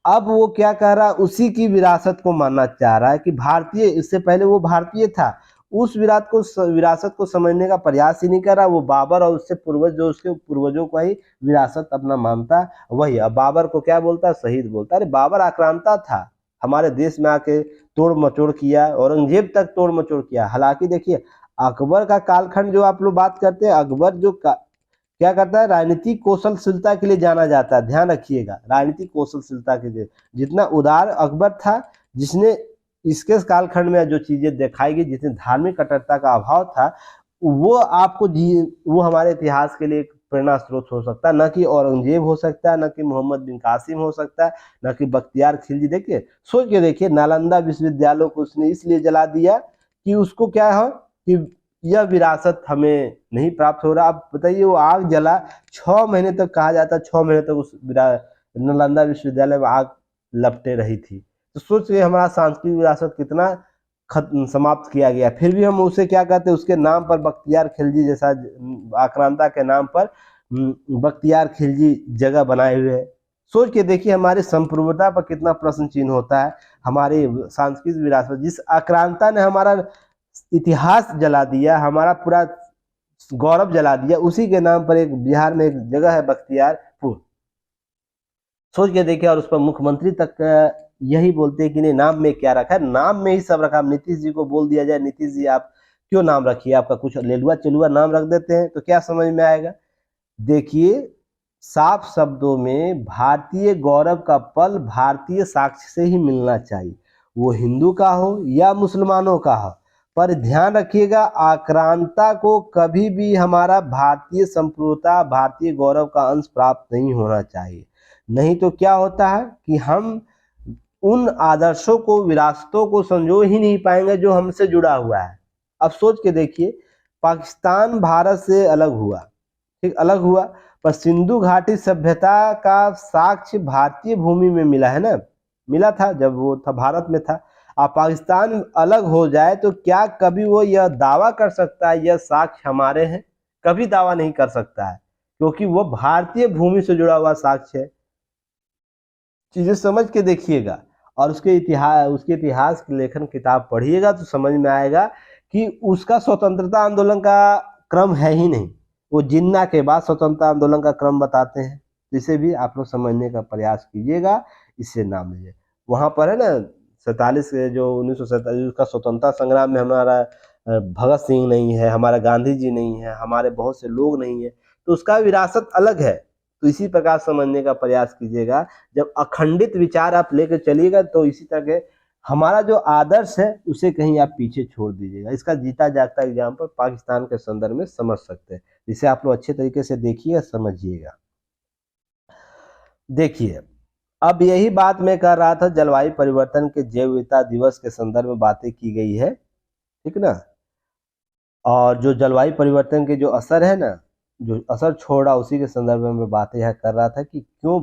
अब वो क्या कह रहा है, उसी की विरासत को मानना चाह रहा है कि भारतीय, इससे पहले वो भारतीय था, उस विरासत को समझने का प्रयास ही नहीं कर रहा। वो बाबर और उससे पूर्वज, जो उसके पूर्वजों का ही विरासत अपना मानता वही। अब बाबर को क्या बोलता है, शहीद बोलता है। अरे बाबर आक्रांता था, हमारे देश में आके तोड़ मचोड़ किया, औरंगजेब तक तोड़ मचोड़ किया। हालांकि देखिए अकबर का कालखंड जो आप लोग बात करते हैं, अकबर जो क्या करता है, राजनीतिक कौशलशीलता के लिए जाना जाता है। ध्यान रखिएगा, राजनीतिक कौशलशीलता के लिए जितना उदार अकबर था, जिसने इसके कालखंड में जो चीजें दिखाई गई, जिसने धार्मिक कट्टरता का अभाव था, वो आपको वो हमारे इतिहास के लिए एक प्रेरणा स्रोत हो सकता है। न कि औरंगजेब हो सकता है, न कि मोहम्मद बिन कासिम हो सकता है, न कि बख्तियार खिलजी। देखिए सोच के देखिए, नालंदा विश्वविद्यालय को उसने इसलिए जला दिया कि उसको क्या है कि यह विरासत हमें नहीं प्राप्त हो रहा। आप बताइए, वो आग जला 6 महीने तक, कहा जाता है 6 महीने तक उस नालंदा विश्वविद्यालय में आग लपटे रही थी। तो सोचिए हमारा सांस्कृतिक विरासत कितना समाप्त किया गया। फिर भी हम उसे क्या कहते हैं, उसके नाम पर बख्तियार खिलजी जैसा, आक्रांता के नाम पर बख्तियार खिलजी जगह बनाए हुए है। सोच के देखिए हमारी संप्रभुता पर कितना प्रश्न चिन्ह होता है। हमारी सांस्कृतिक विरासत, जिस आक्रांता ने हमारा इतिहास जला दिया, हमारा पूरा गौरव जला दिया, उसी के नाम पर एक बिहार में एक जगह है बख्तियारपुर। सोच के देखिए, और उस पर मुख्यमंत्री तक यही बोलते हैं कि नहीं, नाम में क्या रखा है, नाम में ही सब रखा। नीतीश जी को बोल दिया जाए, नीतीश जी आप क्यों नाम रखिए, आपका कुछ लेलुआ चलुआ नाम रख देते हैं तो क्या समझ में आएगा। देखिए साफ शब्दों में, भारतीय गौरव का पल भारतीय साक्ष्य से ही मिलना चाहिए, वो हिंदू का हो या मुसलमानों का हो। पर ध्यान रखिएगा, आक्रांता को कभी भी हमारा भारतीय संप्रभुता, भारतीय गौरव का अंश प्राप्त नहीं होना चाहिए। नहीं तो क्या होता है कि हम उन आदर्शों को, विरासतों को संजो ही नहीं पाएंगे जो हमसे जुड़ा हुआ है। अब सोच के देखिए, पाकिस्तान भारत से अलग हुआ, ठीक, अलग हुआ, पर सिंधु घाटी सभ्यता का साक्ष्य भारतीय भूमि में मिला है ना, मिला था जब वो था, भारत में था। अब पाकिस्तान अलग हो जाए तो क्या कभी वो यह दावा कर सकता है यह साक्ष्य हमारे हैं? कभी दावा नहीं कर सकता है, क्योंकि वो भारतीय भूमि से जुड़ा हुआ साक्ष्य है। चीजें समझ के देखिएगा, और उसके इतिहास की लेखन किताब पढ़िएगा तो समझ में आएगा कि उसका स्वतंत्रता आंदोलन का क्रम है ही नहीं। वो जिन्ना के बाद स्वतंत्रता आंदोलन का क्रम बताते हैं। इसे भी आप लोग समझने का प्रयास कीजिएगा, इससे नाम लीजिए। वहां पर है ना 47, जो 1947 का स्वतंत्रता संग्राम में हमारा भगत सिंह नहीं है, हमारा गांधी जी नहीं है, हमारे बहुत से लोग नहीं है, तो उसका विरासत अलग है। तो इसी प्रकार समझने का प्रयास कीजिएगा। जब अखंडित विचार आप लेकर चलिएगा तो इसी तरह के हमारा जो आदर्श है उसे कहीं आप पीछे छोड़ दीजिएगा। इसका जीता जागता एग्जाम्पल पाकिस्तान के संदर्भ में समझ सकते हैं। इसे आप लोग अच्छे तरीके से देखिए, समझिएगा। देखिए अब यही बात मैं कर रहा था, जलवायु परिवर्तन के जैव विविधता दिवस के संदर्भ में बातें की गई है, ठीक ना। और जो जलवायु परिवर्तन के जो असर है ना, जो असर छोड़ा, उसी के संदर्भ में मैं बातें यह कर रहा था कि क्यों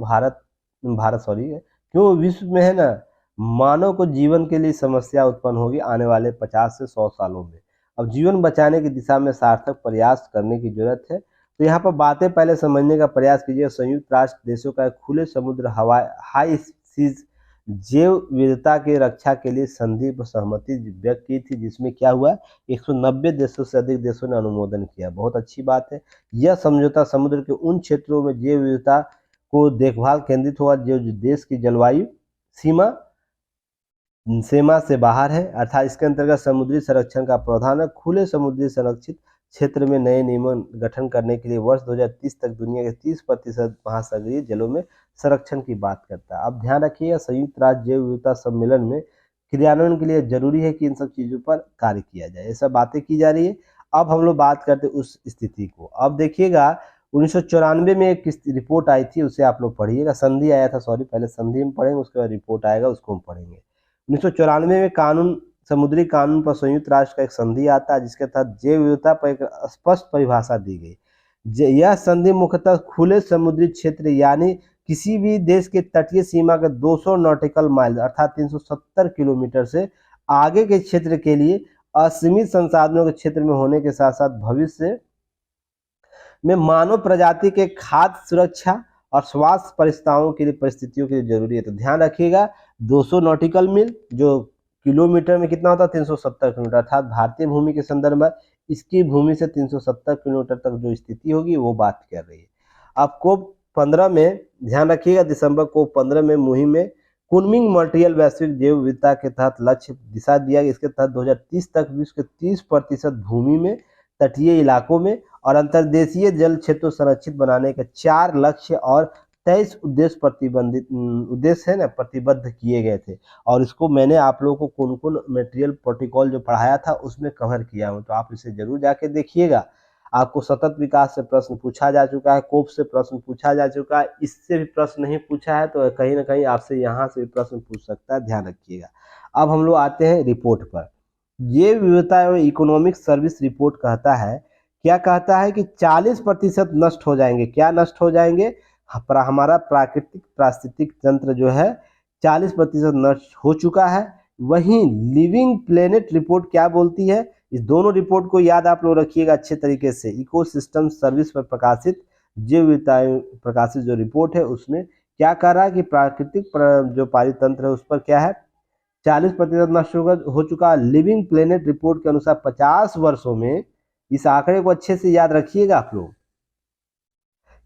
क्यों विश्व में है ना मानव को जीवन के लिए समस्या उत्पन्न होगी आने वाले 50 से 100 सालों में। अब जीवन बचाने की दिशा में सार्थक प्रयास करने की जरूरत है। तो यहाँ पर बातें पहले समझने का प्रयास कीजिए। संयुक्त राष्ट्र देशों का खुले समुद्र, हवा, हाई सीज जैव विविधता की रक्षा के लिए संधि पर सहमति व्यक्त की थी, जिसमें क्या हुआ, 190 देशों से अधिक देशों ने अनुमोदन किया। बहुत अच्छी बात है। यह समझौता समुद्र के उन क्षेत्रों में जैव विविधता को देखभाल केंद्रित हुआ जो देश की जलवायु सीमा से बाहर है, अर्थात इसके अंतर्गत समुद्री संरक्षण का प्रावधान है। खुले समुद्री संरक्षित क्षेत्र में नए नियमन गठन करने के लिए वर्ष 2030 तक दुनिया के 30% महासागरीय जलों में संरक्षण की बात करता है। अब ध्यान रखिएगा, संयुक्त राष्ट्र जैव विविधता सम्मेलन में क्रियान्वयन के लिए जरूरी है कि इन सब चीजों पर कार्य किया जाए। ये सब बातें की जा रही है। अब हम लोग बात करते हैं उस स्थिति को। अब देखिएगा 1994 में एक रिपोर्ट आई थी, उसे आप लोग पढ़िएगा। संधि आया था, सॉरी, पहले संधि में पढ़ेंगे, उसके बाद रिपोर्ट आएगा, उसको हम पढ़ेंगे। 1994 में कानून, समुद्री कानून पर संयुक्त राष्ट्र का एक संधि आता है, जिसके तहत जैव विविधता पर एक स्पष्ट परिभाषा दी गई। यह संधि मुख्यतः खुले समुद्री क्षेत्र यानी किसी भी देश के तटीय सीमा के 200 नॉटिकल माइल अर्थात 370 किलोमीटर से आगे के क्षेत्र के लिए असीमित संसाधनों के क्षेत्र में होने के साथ साथ भविष्य में मानव प्रजाति के खाद्य सुरक्षा और स्वास्थ्य परिस्थितियों के लिए जरूरी है। तो ध्यान रखिएगा 200 नॉटिकल मील जो किलोमीटर में कितना होता है 370 किलोमीटर, अर्थात भारतीय भूमि के संदर्भ में इसकी भूमि से 370 किलोमीटर तक जो स्थिति होगी वो बात कर रही है। अब कोप 15 में ध्यान रखिएगा, दिसंबर कोप 15 में मुहिम में कुनमिंग मॉन्ट्रियल वैश्विक जैव विविधता के तहत लक्ष्य दिशा दिया गया। इसके तहत 2030 तक विश्व के 30% भूमि में, तटीय इलाकों में और अंतर्देशीय जल क्षेत्रों संरक्षित बनाने के 4 लक्ष्य और 23 उद्देश्य है ना प्रतिबद्ध किए गए थे। और इसको मैंने आप लोगों को कौन कौन मटेरियल प्रोटोकॉल जो पढ़ाया था उसमें कवर किया हूँ, तो आप इसे जरूर जाके देखिएगा। आपको सतत विकास से प्रश्न पूछा जा चुका है, कोप से प्रश्न पूछा जा चुका है, इससे भी प्रश्न नहीं पूछा है तो कहीं ना कहीं आपसे यहाँ से भी प्रश्न पूछ सकता है, ध्यान रखिएगा। अब हम लोग आते हैं रिपोर्ट पर। ये विविधता एवं इकोनॉमिक सर्विस रिपोर्ट कहता है, क्या कहता है कि 40% नष्ट हो जाएंगे। क्या नष्ट हो जाएंगे? हमारा प्राकृतिक पारिस्थितिक तंत्र जो है 40% नष्ट हो चुका है। वहीं लिविंग प्लेनेट रिपोर्ट क्या बोलती है? इस दोनों रिपोर्ट को याद आप लोग रखिएगा अच्छे तरीके से। इकोसिस्टम सर्विस पर प्रकाशित जैव विविधता प्रकाशित जो रिपोर्ट है उसमें क्या कह रहा है कि प्राकृतिक जो पारितंत्र है उस पर क्या है 40% नष्ट हो चुका। लिविंग प्लेनेट रिपोर्ट के अनुसार 50 वर्षों में, इस आंकड़े को अच्छे से याद रखिएगा आप लोग,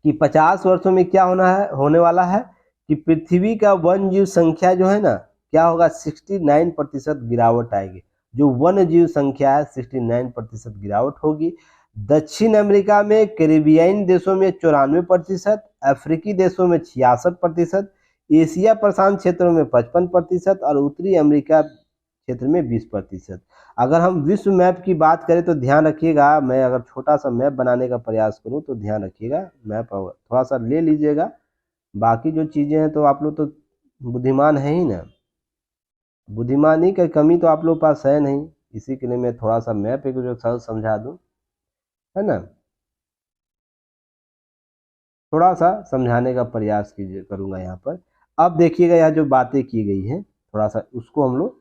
कि 50 वर्षों में क्या होने वाला है कि पृथ्वी का वन जीव संख्या जो है ना क्या होगा 69% गिरावट आएगी। जो वन जीव संख्या है 69% गिरावट होगी। दक्षिण अमेरिका में, कैरिबियन देशों में 94%, अफ्रीकी देशों में 66%, एशिया प्रशांत क्षेत्रों में 55% और उत्तरी अमेरिका क्षेत्र में 20%। अगर हम विश्व मैप की बात करें तो ध्यान रखिएगा, मैं अगर छोटा सा मैप बनाने का प्रयास करूं तो ध्यान रखिएगा, मैप थोड़ा सा ले लीजिएगा। बाकी जो चीज़ें हैं तो आप लोग तो बुद्धिमान है ही ना, बुद्धिमानी की कमी तो आप लोग पास है नहीं, इसी के लिए मैं थोड़ा सा मैप एक जो सरल समझा दूं, है ना, थोड़ा सा समझाने का प्रयास करूंगा यहाँ पर। अब देखिएगा यहाँ जो बातें की गई हैं थोड़ा सा उसको हम लोग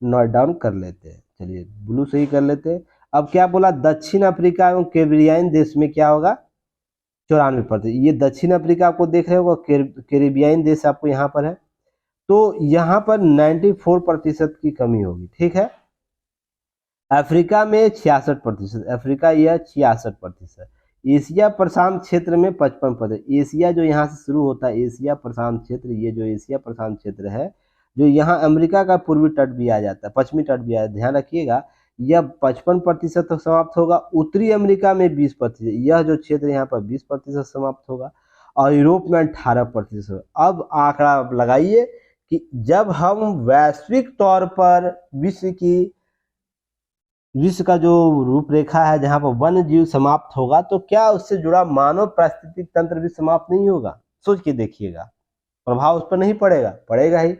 नोट डाउन कर लेते हैं। चलिए ब्लू से ही कर लेते हैं। अब क्या बोला, दक्षिण अफ्रीका एवं कैरिबियन देश में क्या होगा 94%। ये दक्षिण अफ्रीका आपको देख रहे हो, कैरिबियन देश आपको यहाँ पर है, तो यहाँ पर 94% की कमी होगी। ठीक है, अफ्रीका में 66%, अफ्रीका यह 66%, एशिया प्रशांत क्षेत्र में 55%। एशिया जो यहाँ से शुरू होता है, एशिया प्रशांत क्षेत्र, ये जो एशिया प्रशांत क्षेत्र है जो यहाँ अमेरिका का पूर्वी तट भी आ जाता है, पश्चिमी तट भी आ जाता है, ध्यान रखिएगा, यह 55% तक समाप्त होगा। उत्तरी अमेरिका में 20%, यह जो क्षेत्र यहाँ पर 20% समाप्त होगा और यूरोप में 18%। अब आंकड़ा लगाइए कि जब हम वैश्विक तौर पर विश्व का जो रूपरेखा है जहाँ पर वन जीव समाप्त होगा तो क्या उससे जुड़ा मानव पारिस्थितिक तंत्र भी समाप्त नहीं होगा? सोच के देखिएगा, प्रभाव उस पर नहीं पड़ेगा? पड़ेगा ही।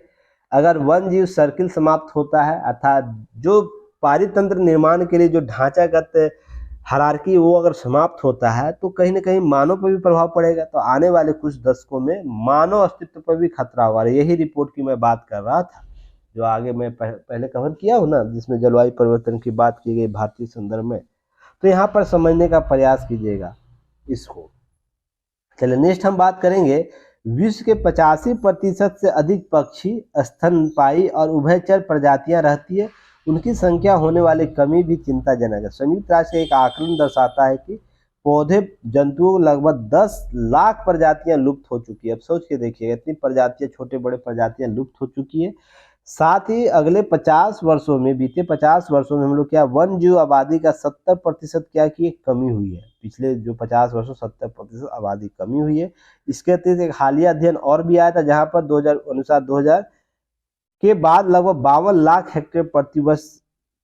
अगर वन जीव सर्किल समाप्त होता है, अर्थात जो पारितंत्र निर्माण के लिए जो ढांचागत हायरार्की वो अगर समाप्त होता है तो कहीं ना कहीं मानव पर भी प्रभाव पड़ेगा। तो आने वाले कुछ दशकों में मानव अस्तित्व पर भी खतरा होगा। यही रिपोर्ट की मैं बात कर रहा था जो आगे मैं पहले कवर किया हूँ ना, जिसमें जलवायु परिवर्तन की बात की गई भारतीय संदर्भ में। तो यहाँ पर समझने का प्रयास कीजिएगा इसको। चलिए नेक्स्ट हम बात करेंगे, विश्व के 85% से अधिक पक्षी, स्तनपायी और उभयचर प्रजातियां रहती है। उनकी संख्या होने वाली कमी भी चिंताजनक है। संयुक्त राष्ट्र का एक आकलन दर्शाता है कि पौधे जंतुओं लगभग 10 लाख प्रजातियां लुप्त हो चुकी है। अब सोच के देखिएगा, इतनी प्रजातियां, छोटे बड़े प्रजातियां लुप्त हो चुकी है। साथ ही अगले 50 वर्षों में, बीते 50 वर्षों में हम लोग क्या वन जीव आबादी का 70% क्या की कमी हुई है। पिछले जो 50 वर्षों 70% आबादी कमी हुई है। इसके अतिरिक्त एक हालिया अध्ययन और भी आया था जहां पर 2000 के बाद लगभग 52 लाख हेक्टेयर प्रति वर्ष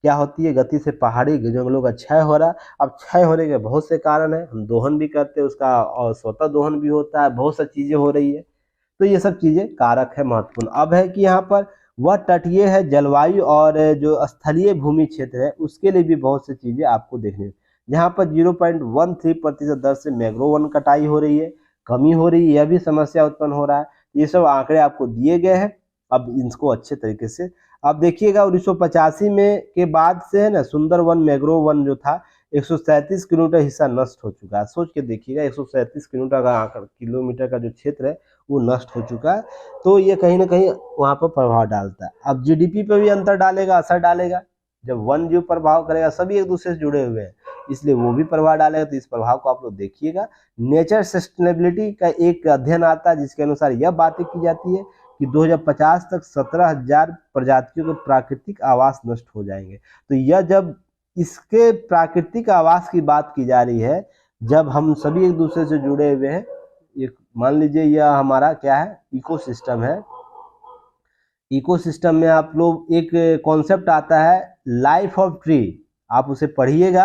क्या होती है गति से पहाड़ी जंगलों का क्षय हो रहा है। अब क्षय होने के बहुत से कारण है, हम दोहन भी करते हैं उसका और स्वतः दोहन भी होता है, बहुत सी चीजें हो रही है, तो ये सब चीजें कारक है महत्वपूर्ण। अब है कि यहाँ पर वह तटीय है, जलवायु और जो स्थलीय भूमि क्षेत्र है उसके लिए भी बहुत सी चीजें आपको देखने, जहाँ पर 0.13% दर से मैंग्रोव वन कटाई हो रही है, कमी हो रही है, यह भी समस्या उत्पन्न हो रहा है। ये सब आंकड़े आपको दिए गए हैं, अब इनको अच्छे तरीके से अब देखिएगा 1985 में के बाद से है ना सुंदरवन मैंग्रोव वन जो था 137 किलोमीटर हिस्सा नष्ट हो चुका है। सोच के देखिएगा 137 किलोमीटर का जो क्षेत्र है वो नष्ट हो चुका है। तो ये कहीं ना कहीं वहाँ पर प्रभाव डालता है। अब जीडीपी पे भी अंतर डालेगा, असर डालेगा। जब वन जीव प्रभाव करेगा, सभी एक दूसरे से जुड़े हुए हैं, इसलिए वो भी प्रभाव डालेगा। तो इस प्रभाव को आप लोग देखिएगा। नेचर सस्टेनेबिलिटी का एक अध्ययन आता है जिसके अनुसार यह बातें की जाती है कि 2050 तक 17,000 प्रजातियों के प्राकृतिक आवास नष्ट हो जाएंगे। तो यह जब इसके प्राकृतिक आवास की बात की जा रही है, जब हम सभी एक दूसरे से जुड़े हुए हैं, एक मान लीजिए यह हमारा क्या है, इकोसिस्टम है। इकोसिस्टम में आप लोग एक कॉन्सेप्ट आता है लाइफ ऑफ ट्री, आप उसे पढ़िएगा,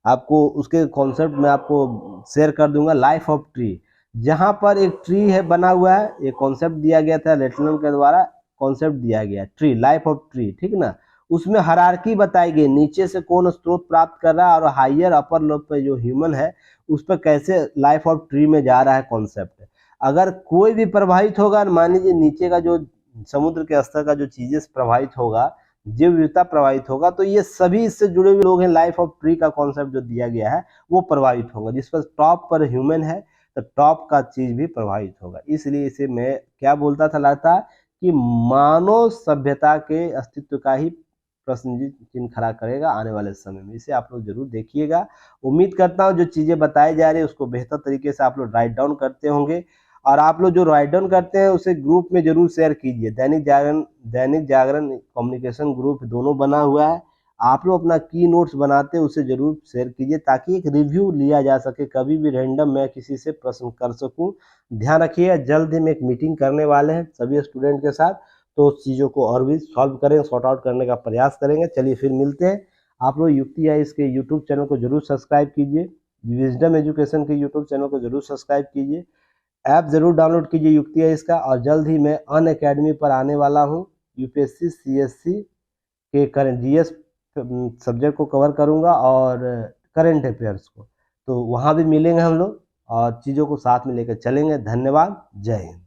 आपको उसके कॉन्सेप्ट में आपको शेयर कर दूंगा। लाइफ ऑफ ट्री, जहाँ पर एक ट्री है बना हुआ है, एक कॉन्सेप्ट दिया गया था लेटनर के द्वारा, कॉन्सेप्ट दिया गया ट्री, लाइफ ऑफ ट्री, ठीक ना। उसमें हायरार्की बताई गई, नीचे से कौन स्रोत प्राप्त कर रहा है और हायर अपर लेवल पे जो ह्यूमन है उस पर कैसे लाइफ ऑफ ट्री में जा रहा है कॉन्सेप्ट। अगर कोई भी प्रभावित होगा, मान लीजिए नीचे का जो समुद्र के स्तर का जो चीजें प्रभावित होगा, जीव विविधता प्रभावित होगा, तो ये सभी इससे जुड़े हुए लोग हैं। लाइफ ऑफ ट्री का कॉन्सेप्ट जो दिया गया है वो प्रभावित होगा। जिस पर टॉप पर ह्यूमन है तो टॉप का चीज भी प्रभावित होगा। इसलिए इसे मैं क्या बोलता था, लगता कि मानव सभ्यता के अस्तित्व का ही प्रश्न चिन्ह खड़ा करेगा आने वाले समय में। इसे आप लोग जरूर देखिएगा। उम्मीद करता हूँ जो चीजें बताई जा रही है उसको बेहतर तरीके से आप लोग राइट डाउन करते होंगे, और आप लोग जो राइट डाउन करते हैं उसे ग्रुप में जरूर शेयर कीजिए। दैनिक जागरण कम्युनिकेशन ग्रुप दोनों बना हुआ है, आप लोग अपना की नोट्स बनाते हैं उसे जरूर शेयर कीजिए ताकि एक रिव्यू लिया जा सके, कभी भी रैंडम मैं किसी से प्रश्न कर सकूं। ध्यान रखिए, जल्द ही हम एक मीटिंग करने वाले हैं सभी स्टूडेंट के साथ, तो उस चीज़ों को और भी सॉल्व करेंगे, सॉर्ट आउट करने का प्रयास करेंगे। चलिए फिर मिलते हैं। आप लोग युक्ति आई इसके यूट्यूब चैनल को जरूर सब्सक्राइब कीजिए, विजडम एजुकेशन के यूट्यूब चैनल को जरूर सब्सक्राइब कीजिए, ऐप जरूर डाउनलोड कीजिए युक्ति है इसका। और जल्द ही मैं अनअकैडमी पर आने वाला हूँ, यूपीएससी सीएससी के करंट जीएस सब्जेक्ट को कवर करूँगा और करंट अफेयर्स को, तो वहाँ भी मिलेंगे हम लोग और चीज़ों को साथ में लेकर चलेंगे। धन्यवाद, जय हिंद।